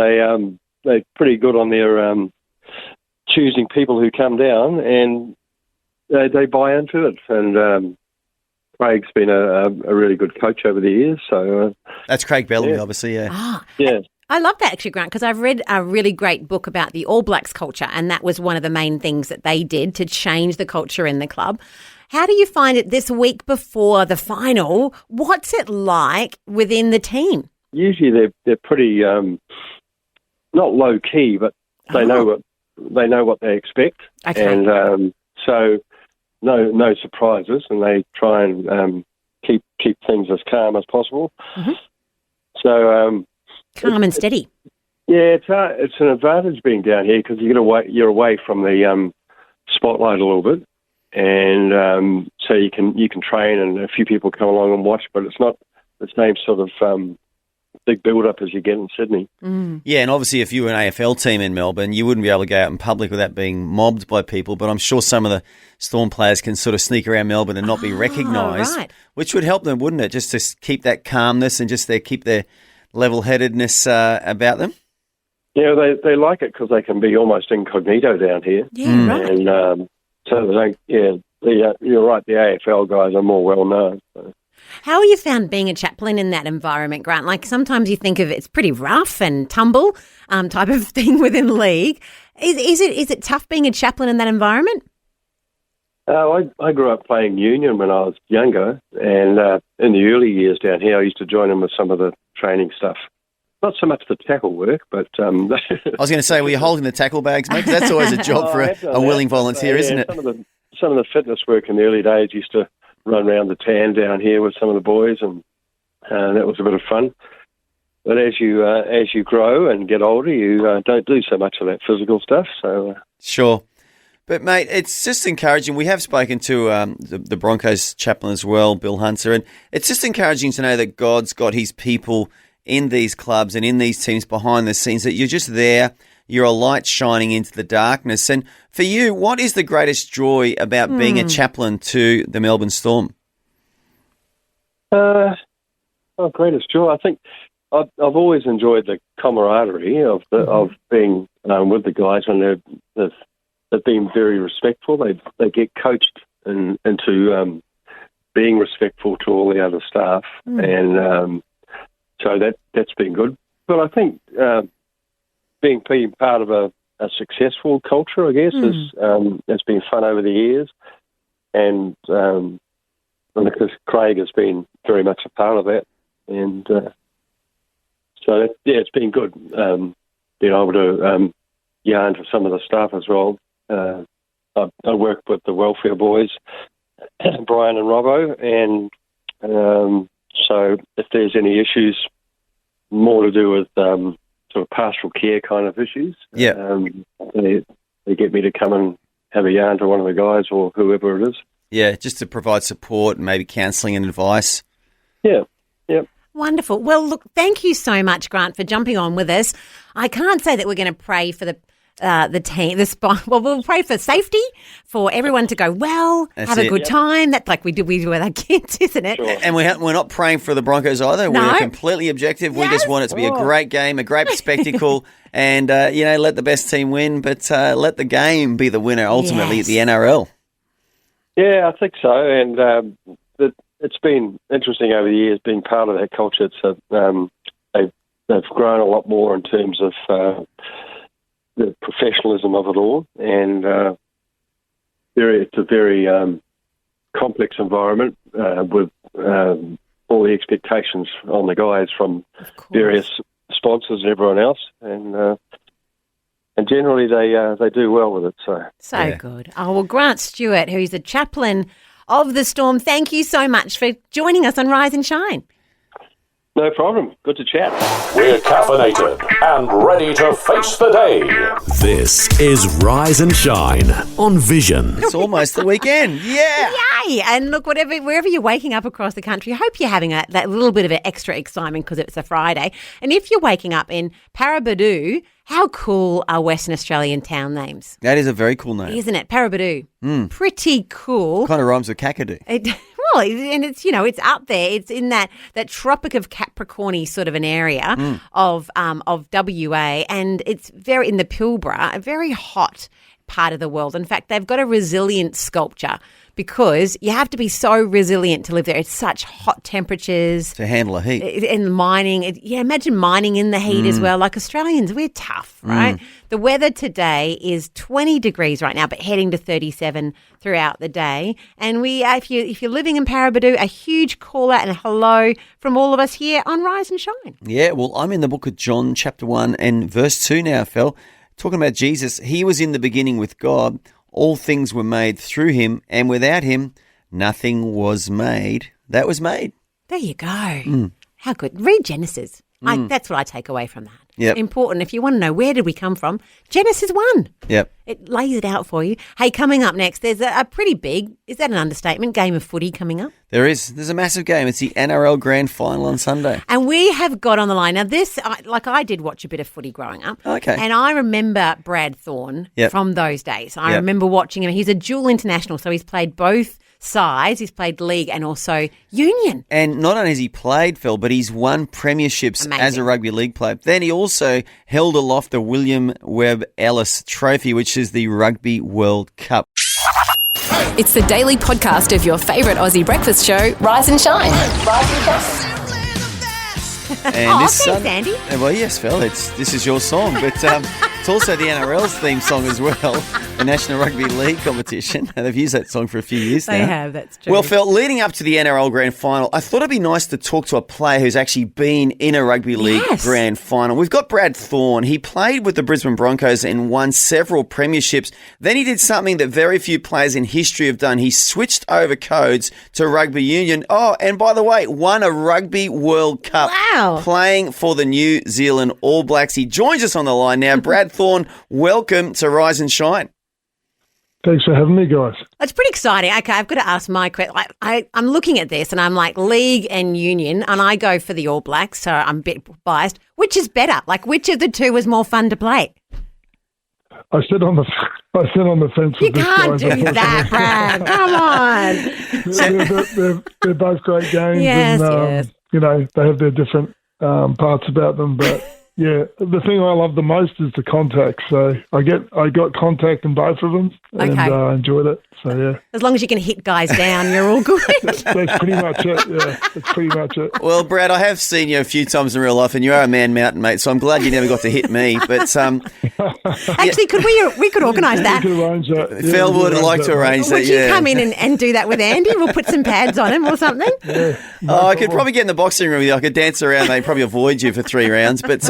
they're pretty good on their choosing people who come down, and they buy into it. And Craig's been a really good coach over the years. So that's Craig Bellamy, obviously. Yeah. Yeah. I love that actually, Grant, because I've read a really great book about the All Blacks culture, and that was one of the main things that they did to change the culture in the club. How do you find it this week before the final? What's it like within the team? Usually they're pretty not low key, but they know what they expect, Okay. and so no surprises, and they try and keep things as calm as possible. Mm-hmm. So calm and steady. Yeah, it's an advantage being down here because you're away from the spotlight a little bit, and so you can train, and a few people come along and watch, but it's not the same sort of big build-up as you get in Sydney. Mm. Yeah, and obviously if you were an AFL team in Melbourne, you wouldn't be able to go out in public without being mobbed by people, but I'm sure some of the Storm players can sort of sneak around Melbourne and not be recognised, right. which would help them, wouldn't it, just to keep that calmness and just keep their level-headedness about them? Yeah, they like it because they can be almost incognito down here. Yeah, right. And so they don't, you're right, the AFL guys are more well-known. So. How have you found being a chaplain in that environment, Grant? Like sometimes you think of it's pretty rough and tumble type of thing within league. Is it tough being a chaplain in that environment? I grew up playing union when I was younger, and in the early years down here, I used to join in with some of the training stuff. Not so much the tackle work, but... I was going to say, were you holding the tackle bags, mate? 'Cause that's always a job for a willing volunteer, isn't it? Some of the fitness work in the early days used to run around the tan down here with some of the boys, and that was a bit of fun. But as you grow and get older, you don't do so much of that physical stuff. So Sure. But, mate, it's just encouraging. We have spoken to the Broncos chaplain as well, Bill Hunter, and it's just encouraging to know that God's got his people in these clubs and in these teams behind the scenes, that you're just there, you're a light shining into the darkness. And for you, what is the greatest joy about being a chaplain to the Melbourne Storm? Greatest joy. I think I've always enjoyed the camaraderie of being with the guys, and they've been very respectful. They get coached into being respectful to all the other staff, and so that's been good. But I think being part of a successful culture, I guess, has been fun over the years, and because Craig has been very much a part of that, and so it's been good being able to yarn to some of the staff as well. I work with the welfare boys, Brian and Robbo, and so if there's any issues more to do with sort of pastoral care kind of issues, they get me to come and have a yarn to one of the guys or whoever it is. Yeah, just to provide support and maybe counselling and advice. Yeah, yep. Wonderful. Well, look, thank you so much, Grant, for jumping on with us. I can't say that we're going to pray for the team, well, we'll pray for safety, for everyone to go well, have a good time. That's like we do with our kids, isn't it? Sure. And we're not praying for the Broncos either. No. We're completely objective. We just want it to be a great game, a great spectacle, and let the best team win, but let the game be the winner ultimately at the NRL. Yeah, I think so, and it's been interesting over the years being part of that culture. It's they've grown a lot more in terms of the professionalism of it all, and it's a very complex environment with all the expectations on the guys from various sponsors and everyone else, and generally they do well with it. So good. Oh, well, Grant Stewart, who's the chaplain of the Storm, thank you so much for joining us on Rise and Shine. No problem. Good to chat. We're caffeinated and ready to face the day. This is Rise and Shine on Vision. It's almost the weekend. Yeah. Yay. And look, wherever you're waking up across the country, I hope you're having that little bit of an extra excitement because it's a Friday. And if you're waking up in Paraburdoo, how cool are Western Australian town names? That is a very cool name. Isn't it? Paraburdoo. Pretty cool. Kind of rhymes with Kakadu. And it's, it's up there. It's in that Tropic of Capricorn sort of an area of WA, and it's very in the Pilbara, a very hot part of the world. In fact, they've got a resilient sculpture because you have to be so resilient to live there. It's such hot temperatures. To handle the heat. And mining. Imagine mining in the heat as well. Like Australians, we're tough, right? The weather today is 20 degrees right now, but heading to 37 throughout the day. And if you're living in Paraburdoo, a huge call out and a hello from all of us here on Rise and Shine. Yeah, well, I'm in the book of John, chapter 1 and verse 2 now, Phil. Talking about Jesus, he was in the beginning with God. all things were made through him, and without him nothing was made that was made. There you go. How good. Read Genesis. That's what I take away from that. Yep. Important. If you want to know where did we come from, Genesis 1. Yep. It lays it out for you. Hey, coming up next, there's a pretty big, is that an understatement, game of footy coming up? There's a massive game. It's the NRL Grand Final on Sunday. And we have got on the line. Now this, I did watch a bit of footy growing up. Okay. And I remember Brad Thorne from those days. I remember watching him. He's a dual international, so he's played both sides. He's played league and also union. And not only has he played, Phil, but he's won premierships as a rugby league player. Then he also held aloft the William Webb Ellis Trophy, which is the Rugby World Cup. It's the daily podcast of your favourite Aussie breakfast show, Rise and Shine. Rise and Shine. And thanks, Andy. Well, yes, Phil, this is your song, but it's also the NRL's theme song as well, the National Rugby League competition. They've used that song for a few years now. They have, that's true. Well, Phil, leading up to the NRL Grand Final, I thought it'd be nice to talk to a player who's actually been in a Rugby League Grand Final. We've got Brad Thorne. He played with the Brisbane Broncos and won several premierships. Then he did something that very few players in history have done. He switched over codes to rugby union. Oh, and by the way, won a Rugby World Cup. Wow. Playing for the New Zealand All Blacks. He joins us on the line now. Brad Thorne, welcome to Rise and Shine. Thanks for having me, guys. It's pretty exciting. Okay, I've got to ask my question. I'm looking at this and I'm like league and union, and I go for the All Blacks, so I'm a bit biased. Which is better? Like, which of the two was more fun to play? I sit on the fence. You can't do that, Brad. Come on. They're both great games. Yes, and, you know, they have their different parts about them, but yeah, the thing I love the most is the contact. So I got contact in both of them, and enjoyed it. So yeah, as long as you can hit guys down, you're all good. That's pretty much it. Yeah, that's pretty much it. Well, Brad, I have seen you a few times in real life, and you are a man mountain, mate. So I'm glad you never got to hit me. But actually, could we could organise that? We could arrange that. Yeah, Phil would like to arrange that. Would you come in and do that with Andy? We'll put some pads on him or something. Yeah, I could probably get in the boxing room with you. I could dance around. They'd probably avoid you for 3 rounds. But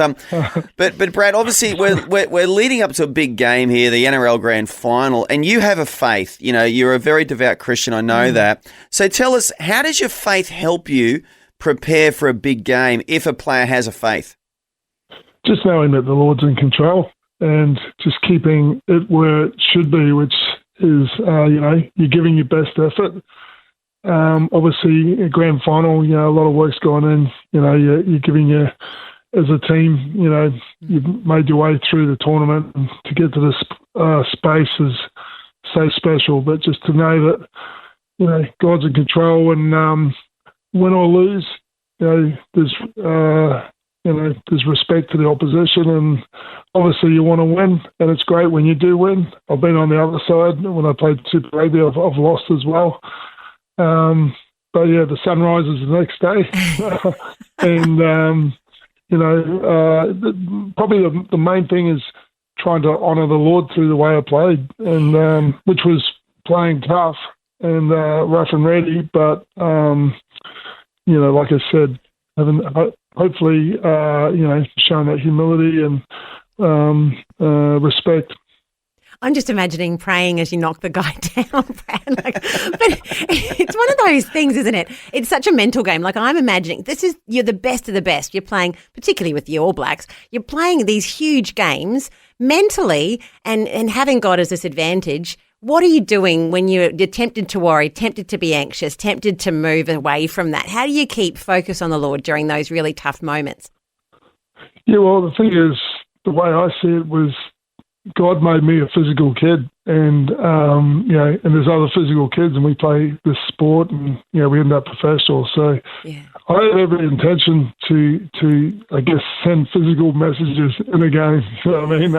Brad, obviously we're leading up to a big game here, the NRL Grand Final, and you have a faith. You know, you're a very devout Christian. I know that. So tell us, how does your faith help you prepare for a big game if a player has a faith? Just knowing that the Lord's in control and just keeping it where it should be, which is, you're giving your best effort. Obviously, a grand final, a lot of work's gone in. You're giving as a team, you've made your way through the tournament, and to get to this space is so special. But just to know that, God's in control, and win or lose, there's respect to the opposition, and obviously you want to win, and it's great when you do win. I've been on the other side when I played Super Rugby. I've lost as well. But yeah, the sun rises the next day, and probably the main thing is trying to honour the Lord through the way I played, and which was playing tough and rough and ready. But like I said, having hopefully showing that humility and respect. I'm just imagining praying as you knock the guy down, Brad. But it's one of those things, isn't it? It's such a mental game. Like, I'm imagining you're the best of the best. You're playing, particularly with the All Blacks, you're playing these huge games mentally and having God as this advantage. What are you doing when you're tempted to worry, tempted to be anxious, tempted to move away from that? How do you keep focus on the Lord during those really tough moments? Yeah, well, the thing is, the way I see it was, God made me a physical kid, and and there's other physical kids, and we play this sport, and we end up professional. So I have every intention to I guess send physical messages in a game. You know what I mean?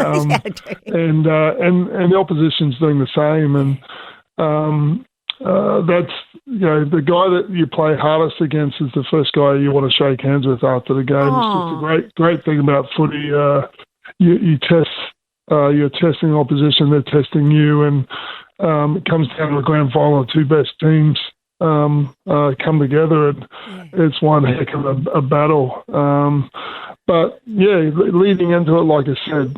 And the opposition's doing the same, and that's the guy that you play hardest against is the first guy you want to shake hands with after the game. Aww. It's just a great thing about footy. You test. You're testing opposition, they're testing you, and it comes down to a grand final. The two best teams come together, and it's one heck of a battle. But yeah, leading into it, like I said,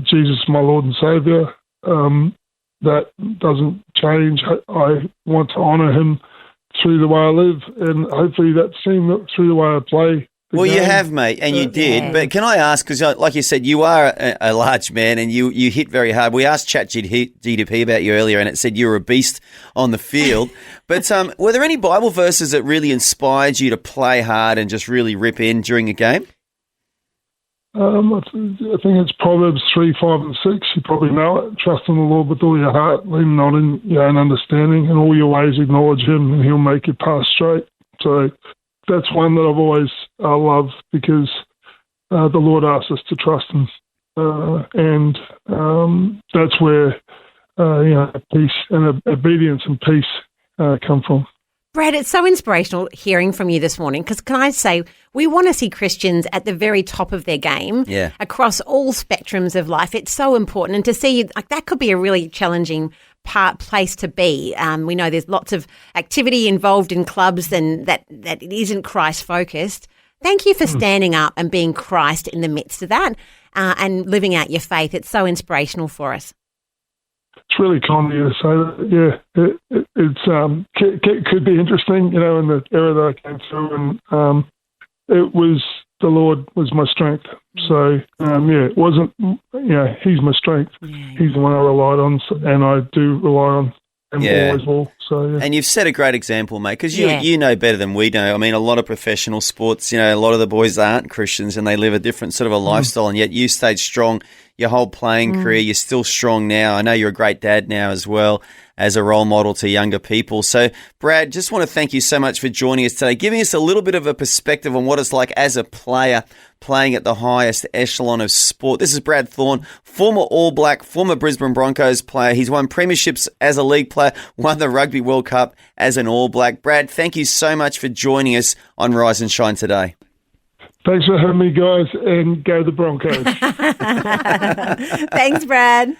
Jesus, my Lord and Saviour, that doesn't change. I want to honour him through the way I live, and hopefully that's seen through the way I play. Well, you have, mate, and you did. Yeah. But can I ask, because like you said, you are a large man and you hit very hard. We asked ChatGPT about you earlier and it said you were a beast on the field. But were there any Bible verses that really inspired you to play hard and just really rip in during a game? I think it's Proverbs 3, 5 and 6. You probably know it. Trust in the Lord with all your heart, lean not in your own understanding, and all your ways acknowledge him, and he'll make your path straight. So that's one that I've always loved, because the Lord asks us to trust him, and that's where peace and obedience and peace come from. Brad, it's so inspirational hearing from you this morning, because can I say, we want to see Christians at the very top of their game across all spectrums of life. It's so important. And to see, like, that could be a really challenging place to be. We know there's lots of activity involved in clubs and that it isn't Christ-focused. Thank you for standing up and being Christ in the midst of that and living out your faith. It's so inspirational for us. It's really kind of you to say that. Yeah, it could be interesting, in the era that I came through, and the Lord was my strength. So, it wasn't, he's my strength. Yeah. He's the one I relied on, and I do rely on him always will. So, yeah. And you've set a great example, mate, because you know better than we know. I mean, a lot of professional sports, a lot of the boys aren't Christians and they live a different sort of a lifestyle, and yet you stayed strong your whole playing career. You're still strong now. I know you're a great dad now as well, as a role model to younger people. So, Brad, just want to thank you so much for joining us today, giving us a little bit of a perspective on what it's like as a player playing at the highest echelon of sport. This is Brad Thorne, former All Black, former Brisbane Broncos player. He's won premierships as a league player, won the Rugby World Cup as an All Black. Brad, thank you so much for joining us on Rise and Shine today. Thanks for having me, guys, and go the Broncos. Thanks, Brad.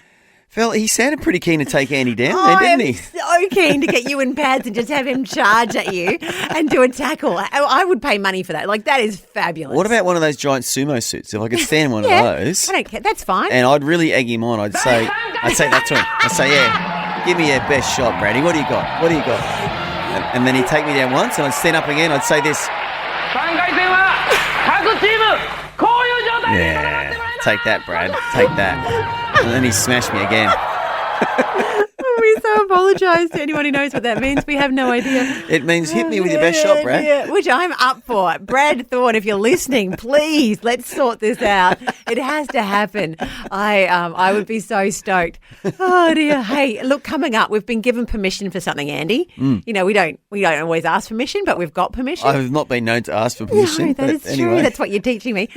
Phil, he sounded pretty keen to take Andy down there, didn't he? So keen to get you in pads and just have him charge at you and do a tackle. I would pay money for that. Like, that is fabulous. What about one of those giant sumo suits? If I could stand one of those. I don't care. That's fine. And I'd really egg him on. I'd say that to him. I'd say, give me your best shot, Brady. What do you got? What do you got? And then he'd take me down once and I'd stand up again. I'd say this. Yeah, take that, Brad. Take that. And then he smashed me again. We so apologise to anyone who knows what that means. We have no idea. It means hit me with your best shot, Brad. Yeah, which I'm up for. Brad Thorne, if you're listening, please, let's sort this out. It has to happen. I would be so stoked. Oh, dear. Hey, look, coming up, we've been given permission for something, Andy. We don't always ask permission, but we've got permission. I've not been known to ask for permission. No, that is true. That's what you're teaching me.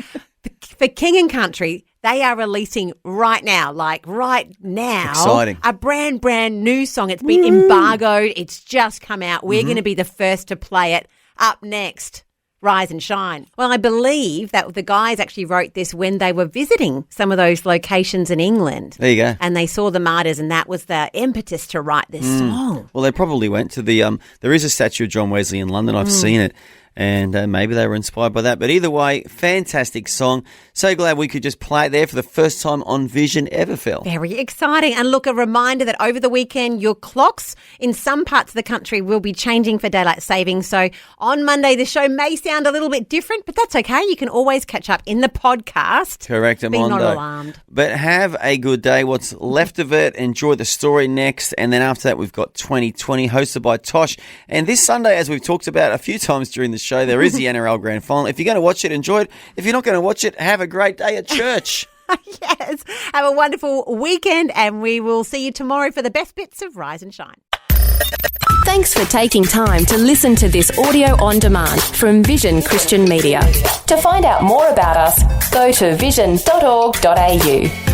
For King and Country, they are releasing right now, exciting, a brand new song. It's been embargoed. It's just come out. We're going to be the first to play it. Up next, Rise and Shine. Well, I believe that the guys actually wrote this when they were visiting some of those locations in England. There you go. And they saw the martyrs, and that was the impetus to write this song. Well, they probably went to the there is a statue of John Wesley in London. I've seen it. And maybe they were inspired by that. But either way, fantastic song. So glad we could just play it there for the first time on Vision ever, Phil. Very exciting. And look, a reminder that over the weekend, your clocks in some parts of the country will be changing for daylight savings. So on Monday, the show may sound a little bit different, but that's okay. You can always catch up in the podcast. Correct, Be Mondo. not alarmed. But have a good day. What's left of it, enjoy the story next. And then after that, we've got 2020 hosted by Tosh. And this Sunday, as we've talked about a few times during the show, there is the NRL Grand Final. If you're going to watch it, enjoy it. If you're not going to watch it, have a great day at church. Yes. Have a wonderful weekend, and we will see you tomorrow for the best bits of Rise and Shine. Thanks for taking time to listen to this audio on demand from Vision Christian Media. To find out more about us, go to vision.org.au.